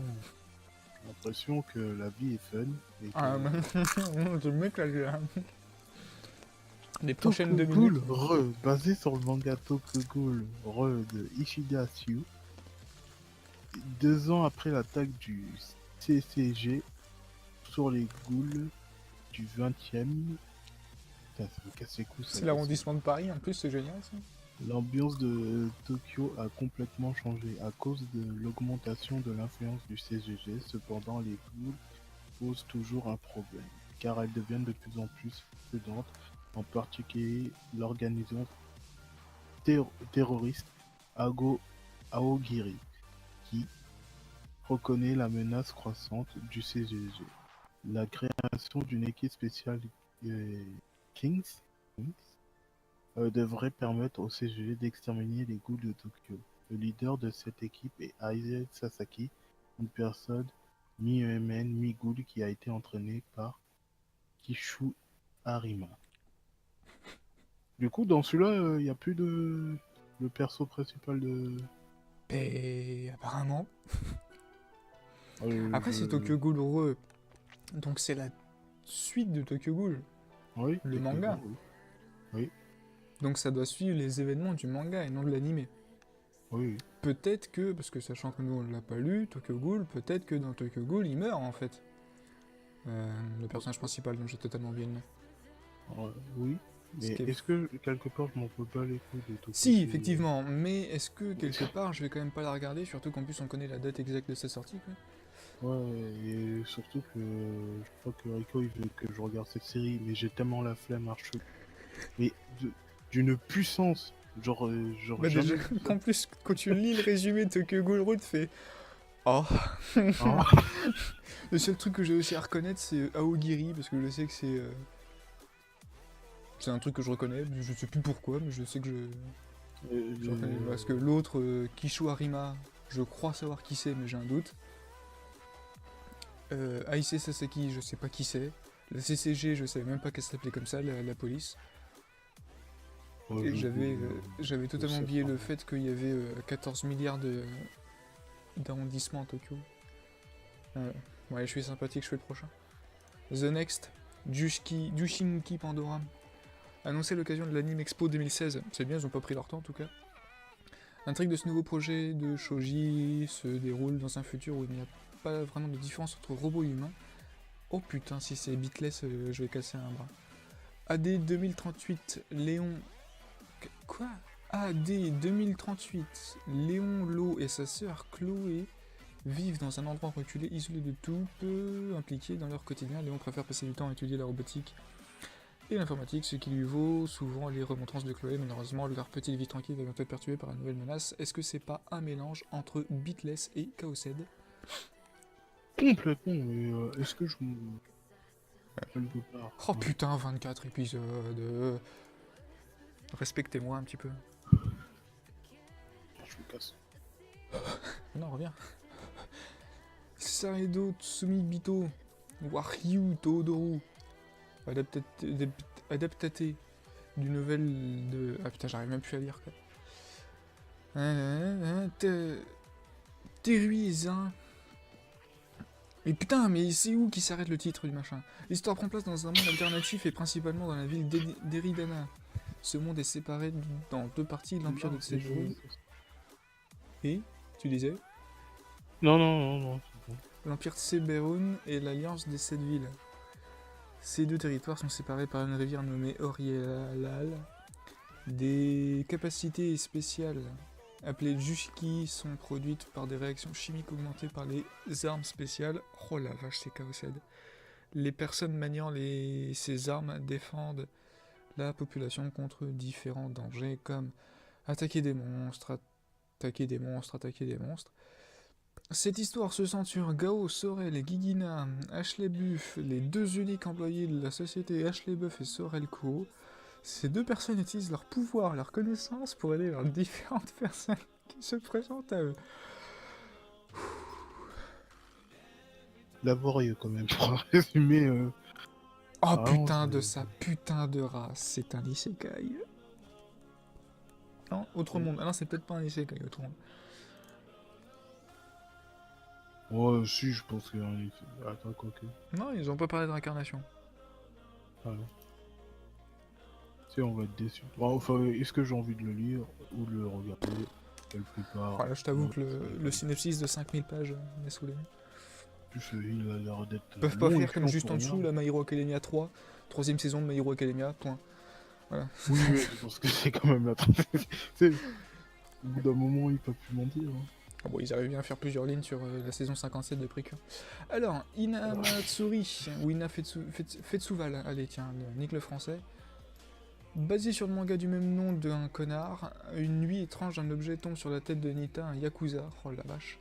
l'impression que la vie est fun. Et que... Ah, je me mec là, les prochaines 2 Tokyo minutes... Ghoul, basé sur le manga Tokyo Ghoul de Ishida Syu. 2 ans après l'attaque du CCG sur les ghouls du 20e. Putain, ça me casse les couilles. C'est l'arrondissement de Paris, en plus, c'est génial, ça. L'ambiance de Tokyo a complètement changé à cause de l'augmentation de l'influence du CGG. Cependant, les ghouls posent toujours un problème, car elles deviennent de plus en plus prudentes, en particulier l'organisation terroriste Aogiri, qui reconnaît la menace croissante du CGG. La création d'une équipe spéciale Kings devrait permettre au CGG d'exterminer les ghouls de Tokyo. Le leader de cette équipe est Aizen Sasaki, une personne mi-humaine, mi-ghoul qui a été entraînée par Kishu Arima. Du coup, dans celui-là, il n'y a plus de... le perso principal de... Et apparemment... Après, je- c'est Tokyo Ghoul Re, donc c'est la suite de Tokyo Ghoul, Oui, le Tokyo manga. Ghoul, oui. Donc ça doit suivre les événements du manga et non de l'anime. Oui, Peut-être que, parce que sachant que nous on l'a pas lu, Tokyo Ghoul, peut-être que dans Tokyo Ghoul il meurt en fait. Le personnage principal dont j'ai totalement oublié le nom. oui. Ce Mais qui est- est-ce que quelque part je m'en peux pas les couilles de Tokyo Si, Ghoul effectivement, mais est-ce que quelque part je vais quand même pas la regarder, surtout qu'en plus on connaît la date exacte de sa sortie quoi. Ouais, et surtout que je crois que Rico il veut que je regarde cette série, mais j'ai tellement la flemme arche. Mais d'une puissance, genre Bah jamais déjà, vu ça. qu'en plus quand tu lis le résumé de Tokyo Ghoul Re, tu fais... Oh. Hein. Le seul truc que j'ai aussi à reconnaître c'est Aogiri, parce que je sais que c'est... C'est un truc que je reconnais, je sais plus pourquoi, mais je sais que je reconnais. Parce que l'autre, Kishu Arima, je crois savoir qui c'est, mais j'ai un doute. Aise Sasaki, je sais pas qui c'est. Le CCG, je savais même pas qu'elle s'appelait comme ça, la police. Ouais, Et je- j'avais totalement sais oublié pas. le fait qu'il y avait 14 milliards d'arrondissements à Tokyo. Ouais, je suis sympathique, je fais le prochain. The Next, Jushinki Pandora. Annoncé à l'occasion de l'Anime Expo 2016. C'est bien, ils ont pas pris leur temps en tout cas. L'intrigue de ce nouveau projet de shoji se déroule dans un futur où il n'y a pas vraiment de différence entre robots et humains. Oh putain, si c'est bitless, je vais casser un bras. AD 2038, Léon... Quoi AD 2038, Léon Lo et sa sœur Chloé vivent dans un endroit reculé, isolé de tout, peu impliqués dans leur quotidien. Léon préfère passer du temps à étudier la robotique et l'informatique, ce qui lui vaut souvent les remontrances de Chloé. Malheureusement, leur petite vie tranquille va bientôt être perturbée par une nouvelle menace. Est-ce que c'est pas un mélange entre Beatless et Chaosed? Complètement, mais est-ce que je me... quelque part... Oh putain, 24 épisodes. Respectez-moi un petit peu. Je me casse. Non, reviens. Saedo Tsumi Bito, Waryu Todoru, adaptaté du novel de... Ah putain, j'arrive même plus à lire quoi. Teruizan. Mais putain, mais c'est où qui s'arrête le titre du machin? L'histoire prend place dans un monde alternatif et principalement dans la ville d'Eridana. Ce monde est séparé dans deux parties, l'Empire de Tsejoun. Et, tu disais? Non, c'est bon. L'Empire Tseberun et l'Alliance des Sept Villes. Ces deux territoires sont séparés par une rivière nommée Orielal. Des capacités spéciales appelées Jushiki sont produites par des réactions chimiques augmentées par les armes spéciales. Oh la vache, c'est Chaosed. Les personnes maniant ces armes défendent la population contre différents dangers comme attaquer des monstres. Cette histoire se centre sur Gao, Sorel et Gigina, Ashley Buff, les deux uniques employés de la société Ashley Buff et Sorel Co. Ces deux personnes utilisent leur pouvoir, leur connaissance pour aider leurs différentes personnes qui se présentent à eux. Laborieux quand même, pour résumer... Oh putain de sa putain de race, c'est un isekai. Non, autre monde. Ah non, c'est peut-être pas un isekai, autre monde. Ouais, si, je pense qu'il y a un... Attends, quoi que... Non, ils ont pas parlé de réincarnation. Ah non. Si, on va être déçus. Bon, enfin, est-ce que j'ai envie de le lire ou de le regarder? Quelque part... Voilà, je t'avoue que le synopsis de 5000 pages m'est saoulé. Plus, il a l'air d'être... Ils peuvent pas faire comme juste en dessous, la My Hero Academia 3, troisième saison de My Hero Academia, point. Voilà. Oui, mais je pense que c'est quand même la... Au bout d'un moment, il peut plus mentir. Hein. Ah bon, ils arrivent bien à faire plusieurs lignes sur la saison 57 de Précure. Alors, Ina Matsuri, ou Ina Fetsuval, allez tiens, nique le français. Basé sur le manga du même nom d'un connard, une nuit étrange, un objet tombe sur la tête de Nita, un yakuza. Oh la vache.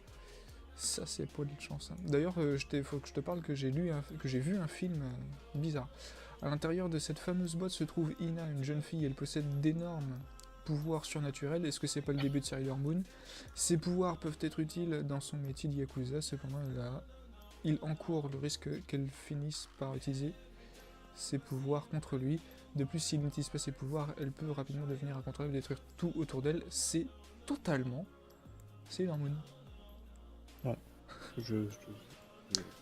Ça c'est pas de chance. Hein. D'ailleurs, faut que je te parle que j'ai vu un film bizarre. À l'intérieur de cette fameuse boîte se trouve Ina, une jeune fille. Elle possède d'énormes pouvoirs surnaturels. Est-ce que c'est pas le début de Sailor Moon? Ces pouvoirs peuvent être utiles dans son métier de yakuza. Cependant, il encourt le risque qu'elle finisse par utiliser ses pouvoirs contre lui. De plus, s'il n'utilise pas ses pouvoirs, elle peut rapidement devenir incontrôlable et détruire tout autour d'elle. C'est totalement Sailor Moon. Ouais.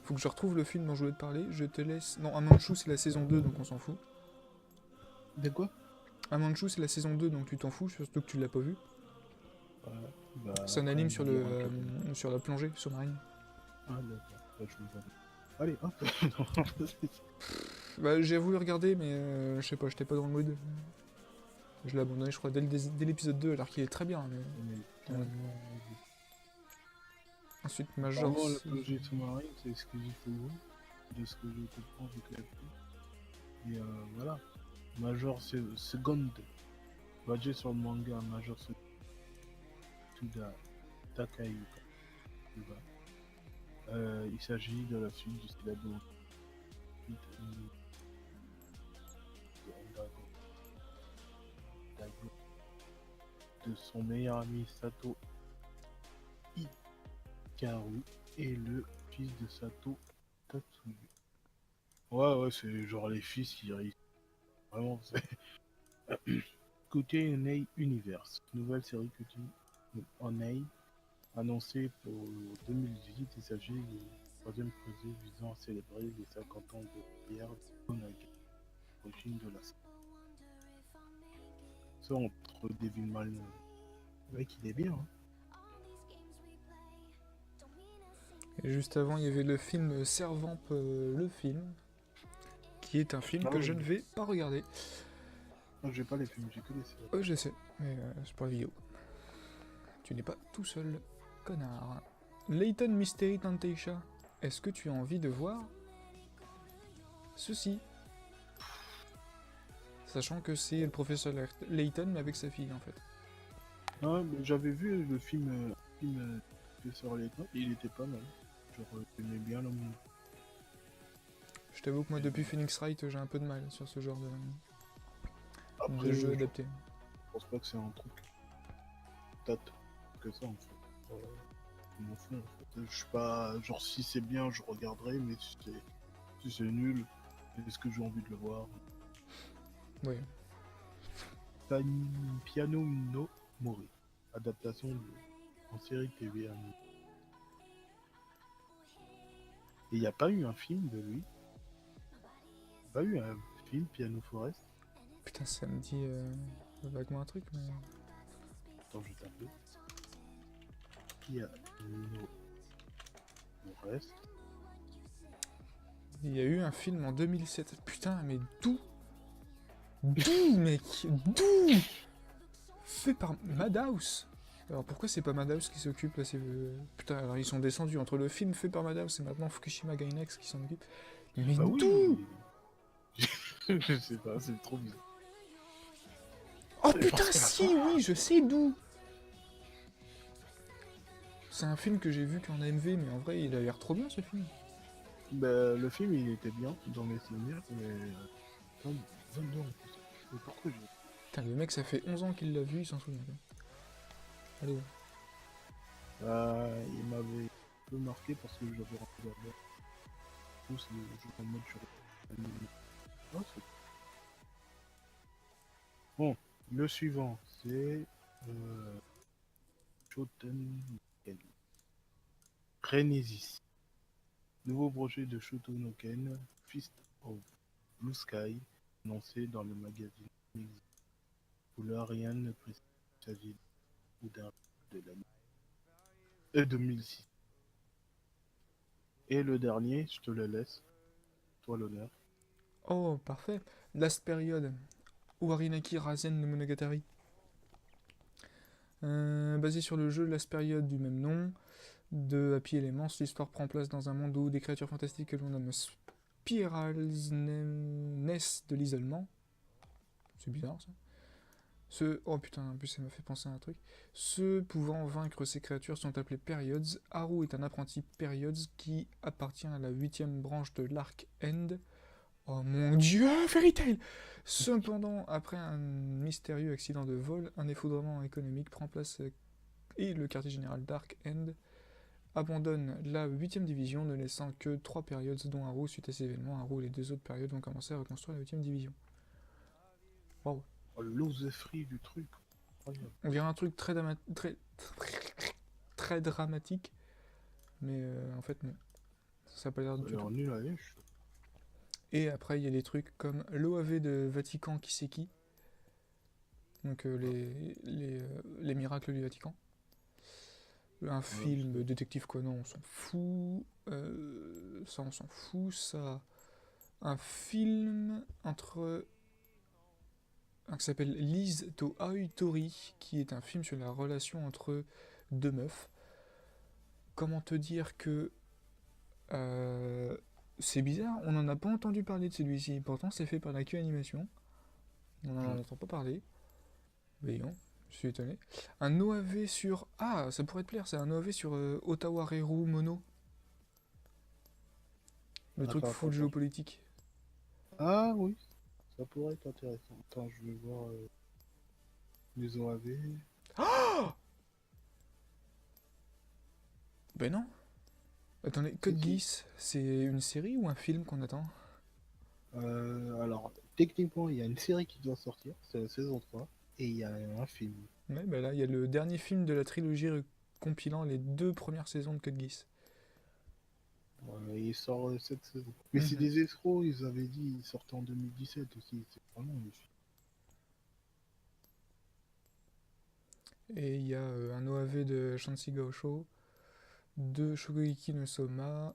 Faut que je retrouve le film dont je voulais te parler. Je te laisse. Non, Amanchu, c'est la saison 2, donc on s'en fout. De quoi? Amanchu, c'est la saison 2, donc tu t'en fous, surtout que tu l'as pas vu. Bah, c'est un anime sur la plongée sous-marine. Ah d'accord, bah, je vais regarder. Allez, hop. Bah, j'ai voulu regarder, mais je sais pas, j'étais pas dans le mood. Je l'ai abandonné, je crois, dès l'épisode 2, alors qu'il est très bien. Mais... Ouais. Ensuite, Major. La plongée sous-marine, c'est exclusif au vous, de ce que je comprends avec la pluie. Et voilà. Major Second, basé sur le manga Major Suda Takayuka. Il s'agit de la suite du syllabo de son meilleur ami Sato Hikaru et le fils de Sato Tatsuyu. Ouais, c'est genre les fils qui réussissent. Vraiment, c'est... Côté Nei Universe, nouvelle série Nei annoncée pour 2018, il s'agit du troisième projet visant à célébrer les 50 ans de guerre de Naga, origine de la série. Ça entre Devilman, le mec il est bien. Hein. Et juste avant, il y avait le film Servamp, le film, qui est un film que je ne vais pas regarder. Non, j'ai pas les films, j'ai que les séries. Je sais, mais c'est pour la vidéo. Tu n'es pas tout seul, connard. Leighton Mystery Tanteisha. Est-ce que tu as envie de voir ceci? Sachant que c'est le professeur Layton mais avec sa fille en fait. Ah, mais j'avais vu le film sur l'époque, il était pas mal. Genre, j'aimais bien l'homme. Je t'avoue que moi depuis Phoenix Wright j'ai un peu de mal sur ce genre de Après, jeu je adapté. pense pas que c'est un truc date que ça en fait. Je m'en fous, en fait. Je suis pas. Genre, si c'est bien, je regarderai, mais si c'est nul, est-ce que j'ai envie de le voir? Oui. Piano no Mori. Adaptation en série TV anime. Et il n'y a pas eu un film de lui? Pas eu un film Piano Forest? Putain, ça me dit vaguement un truc, mais. Attends, je vais taper. Piano Forest. Il y a eu un film en 2007. Putain, mais d'où? D'où, mec? D'où? Fait par Madhouse. Alors pourquoi c'est pas Madhouse qui s'occupe là? Putain, alors ils sont descendus entre le film fait par Madhouse et maintenant Fukushima Gainax qui s'en occupe. Mais Bah d'où? oui! Je sais pas, c'est trop bizarre. Oh Mais putain, parce que la si, fin- oui, je sais d'où. C'est un film que j'ai vu qu'en AMV, mais en vrai, il a l'air trop bien ce film. Bah, le film il était bien dans mes souvenirs, mais 22 ans plus. Mais pourquoi je. Putain, le mec, ça fait 11 ans qu'il l'a vu, il s'en souvient pas. Allez, Il m'avait un peu marqué parce que j'avais rentré là-bas. Du coup, c'est le jeu en mode sur. Ah, bon, le suivant, c'est Shoten Ken. Renesis. Nouveau projet de Shoto no Ken, Fist of Blue Sky, annoncé dans le magazine Mix. Où là, rien ne précise qu'il s'agit d'un de l'année 2006. Et le dernier, je te le laisse, toi l'honneur. oh, parfait. Last Period. Warinaki Rasen no Monogatari. Basé sur le jeu Last Period du même nom, de Happy Elements, l'histoire prend place dans un monde où des créatures fantastiques que l'on nomme Spirals naissent de l'isolement. C'est bizarre ça. Oh putain, en plus ça m'a fait penser à un truc. Ceux pouvant vaincre ces créatures sont appelés Periods. Haru est un apprenti Periods qui appartient à la 8ème branche de l'Arc End. Oh mon dieu, Fairy Tail! Cependant, après un mystérieux accident de vol, un effondrement économique prend place et le quartier général d'Arc End abandonne la 8ème division, ne laissant que 3 Periods dont Haru. Suite à ces événements, Haru et les 2 autres Periods vont commencer à reconstruire la 8ème division. Waouh! Oh, l'osefri du truc. Incroyable. On dirait un truc très dramatique, mais en fait non. Ça n'a pas l'air Ça a du l'air tout. nul à lèche. Et après il y a des trucs comme l'OAV de Vatican Kiseki, donc les miracles du Vatican. Un film détective Conan, on s'en fout. Ça on s'en fout. Ça, un film entre qui s'appelle Liz to Aoitori, qui est un film sur la relation entre deux meufs. Comment te dire que Euh, c'est bizarre, on n'en a pas entendu parler de celui-ci. Pourtant, c'est fait par la Q Animation. On n'en entend pas parler. Mais non, je suis étonné. Un OAV sur. Ah, ça pourrait te plaire, c'est un OAV sur Ottawa Reru Mono. Le truc Attends, full attends. géopolitique. Ah oui, ça pourrait être intéressant. Attends, je vais voir les OAV. Ben non. Attendez, Si, Code si. Geass, c'est une série ou un film qu'on attend? Alors, techniquement, il y a une série qui doit sortir, c'est la saison 3, et il y a un film. Ouais, ben là, il y a le dernier film de la trilogie compilant les 2 premières saisons de Code Geass. Il sort cette saison. Mais c'est Mhm. des escrocs, ils avaient dit, il sortait en 2017 aussi. C'est vraiment une film. Et il y a un OAV de Shansi Gaosho, de Shogeki no Soma,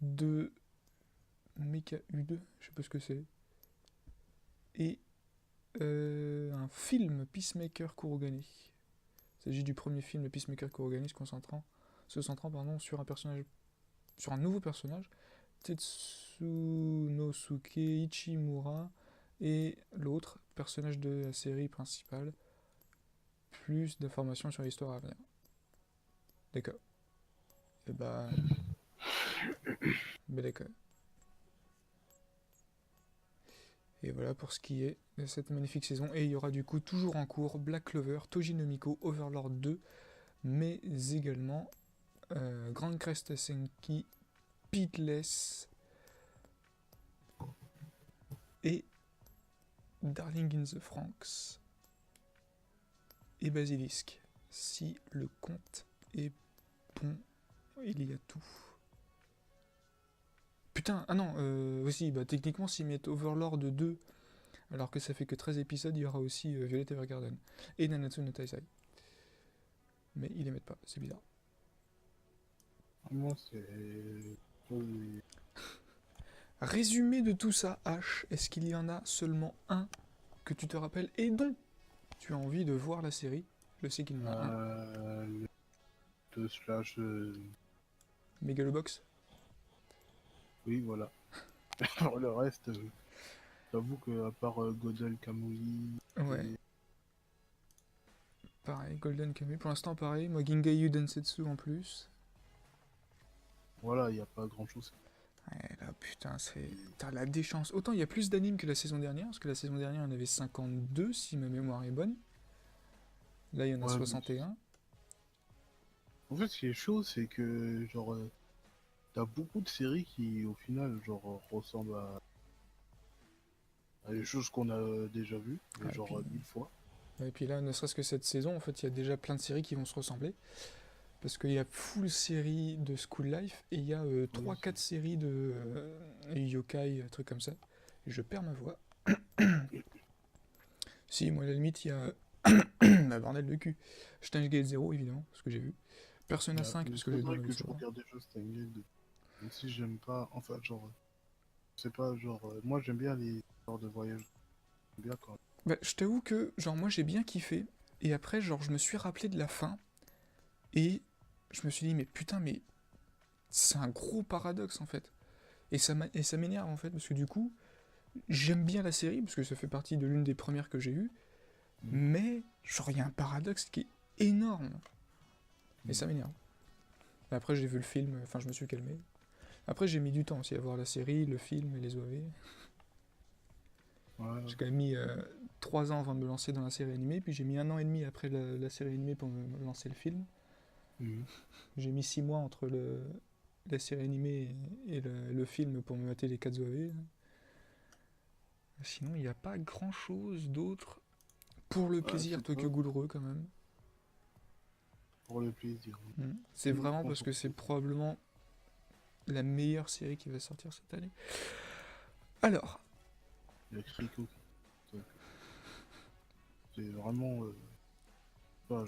de Mecha U2, je sais pas ce que c'est, et un film Peacemaker Kurogane. Il s'agit du premier film de Peacemaker Kurogane se concentrant se centrant sur un nouveau personnage, Tetsunosuke Ichimura, et l'autre personnage de la série principale. Plus d'informations sur l'histoire à venir. D'accord. Et bah. Mais d'accord. Et voilà pour ce qui est de cette magnifique saison. Et il y aura du coup toujours en cours Black Clover, Toji no Miko, Overlord 2, mais également Grand Crest Senki, Beatless et Darling in the Franxx et Basilisk. Si le compte est bon, il y a tout. Putain, ah non, aussi, bah techniquement, s'ils mettent Overlord 2, alors que ça fait que 13 épisodes, il y aura aussi Violet Evergarden et Nanatsu no Taizai. Mais ils les mettent pas, c'est bizarre. Moi, c'est. Résumé de tout ça, H, est-ce qu'il y en a seulement un que tu te rappelles et dont tu as envie de voir la série? Je sais qu'il y en a un. Le 2 slash. Megalobox. Oui, voilà. Pour le reste, j'avoue qu'à part Godel Kamui. Ouais. Pareil, Golden Kamuy, pour l'instant pareil, moi Gingayu Densetsu en plus. Voilà, il n'y a pas grand chose. Ouais, là putain, c'est. T'as la déchance. Autant il y a plus d'animes que la saison dernière, parce que la saison dernière il y en avait 52 si ma mémoire est bonne. Là il y en a Ouais, 61. En fait, ce qui est chaud, c'est que, genre, t'as beaucoup de séries qui, au final, genre, ressemblent à des choses qu'on a déjà vues, mais Ah, genre 1000 fois. et puis là, ne serait-ce que cette saison, en fait, il y a déjà plein de séries qui vont se ressembler. Parce qu'il y a full série de School Life et il y a Oui, 3-4 séries de yokai, trucs comme ça. Et je perds ma voix. Si, moi, à la limite, il y a. Bah, bordel de cul. Steins Gate 0, évidemment, ce que j'ai vu. Persona 5, parce que j'ai faudrait envie que de je savoir. regarde des choses Steingate, même si j'aime pas, enfin, genre, c'est pas, genre, moi j'aime bien les genres de voyage, j'aime bien quand Bah, je t'avoue que, genre, moi, j'ai bien kiffé. Et après, genre, je me suis rappelé de la fin. Et je me suis dit, mais putain, mais c'est un gros paradoxe, en fait. Et ça m'énerve, en fait, parce que du coup, j'aime bien la série, parce que ça fait partie de l'une des premières que j'ai eues. Mais, genre, il y a un paradoxe qui est énorme. Et ça m'énerve. Après, j'ai vu le film, enfin, je me suis calmé. Après, j'ai mis du temps aussi à voir la série, le film et les OAV. ouais, J'ai quand même mis 3 ans avant de me lancer dans la série animée, puis j'ai mis 1 an et demi après la série animée pour me lancer le film. J'ai mis 6 mois entre la série animée et le film pour me mater les 4 OAV. Sinon, il n'y a pas grand chose d'autre. Pour le plaisir, c'est Tokyo pas Ghoul quand même. pour le plaisir. C'est vraiment Uniquement parce pour que le c'est plaisir. probablement la meilleure série qui va sortir cette année. Alors, Il y a Kriko. C'est vraiment, enfin,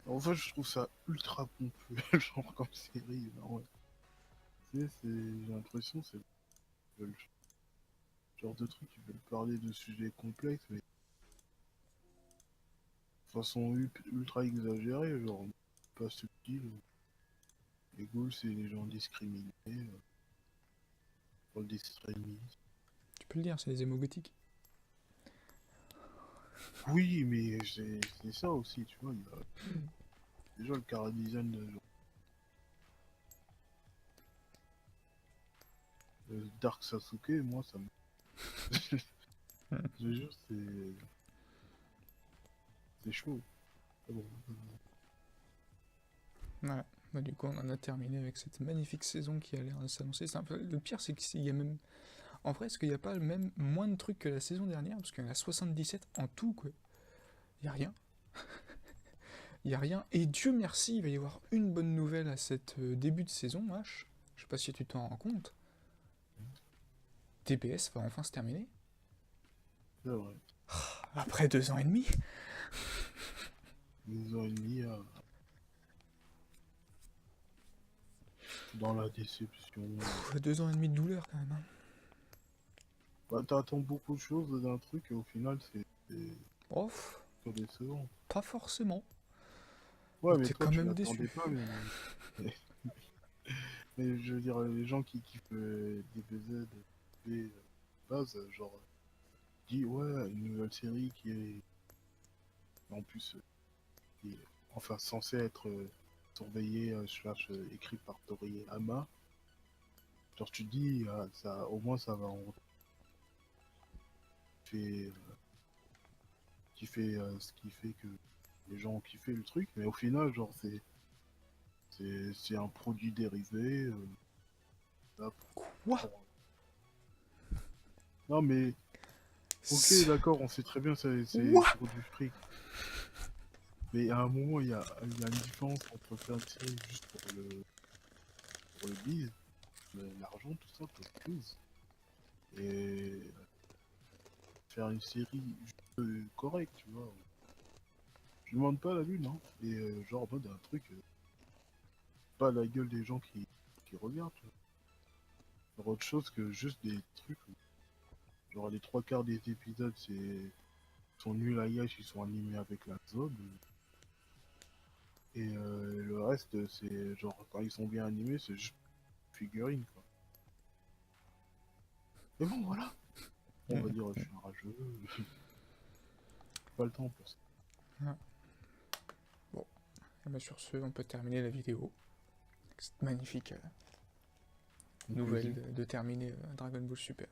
en fait, je trouve ça ultra pompeux, genre comme série. Non, ouais. Tu sais, j'ai l'impression c'est le genre de truc qui veulent parler de sujets complexes, mais de façon ultra exagérée, genre pas subtil. Les ghouls, c'est les gens discriminés, pour le discriminent. tu peux le dire, c'est les émos gothiques. Oui, mais c'est ça aussi, tu vois. Il y a déjà le chara-design de Dark Sasuke, moi ça me. Je te jure, c'est chaud. Ah bon, Voilà. Bah, du coup, on en a terminé avec cette magnifique saison qui a l'air de s'annoncer. Le pire, c'est qu'il y a même. En vrai, est-ce qu'il n'y a pas même moins de trucs que la saison dernière? Parce qu'il y en a 77 en tout, quoi. Il n'y a rien. Il n'y a rien. Et Dieu merci, il va y avoir une bonne nouvelle à cette début de saison, H. Je sais pas si tu t'en rends compte. TPS va enfin se terminer. c'est vrai. Après 2 ans et demi. 2 ans et demi dans la déception. 2 ans et demi de douleur, quand même. Hein. Bah, t'attends beaucoup de choses d'un truc et au final, c'est Ouf, pas décevant. pas forcément. Ouais, Mais mais t'es toi, quand tu même déçu. l'attendais pas, mais... mais je veux dire, les gens qui kiffent DBZ, base, genre, dit ouais, une nouvelle série qui est en plus qui est enfin censée être surveillée slash écrite par Toriyama. Genre tu te dis ça au moins ça va en fait ce qui fait que les gens ont kiffé le truc, mais au final genre c'est un produit dérivé là, Quoi? pour- non mais ok d'accord on sait très bien c'est Quoi? pour du fric, mais à un moment il y a une différence entre faire une série juste pour le bise, l'argent tout ça pour le bise, et faire une série juste correcte, tu vois. Je demande pas la lune, hein. Et genre en mode un truc, pas la gueule des gens qui regardent, tu vois. Genre autre chose que juste des trucs où, genre les trois quarts des épisodes sont nuls à gage, ils sont animés avec la zob. Et le reste, c'est genre quand ils sont bien animés, c'est juste figurine quoi. Mais bon voilà, on va dire je suis un rageux, j'ai pas le temps pour ça. Ah, bon, et ben sur ce, on peut terminer la vidéo. Cette magnifique Donc nouvelle vas-y. de terminer Dragon Ball Super.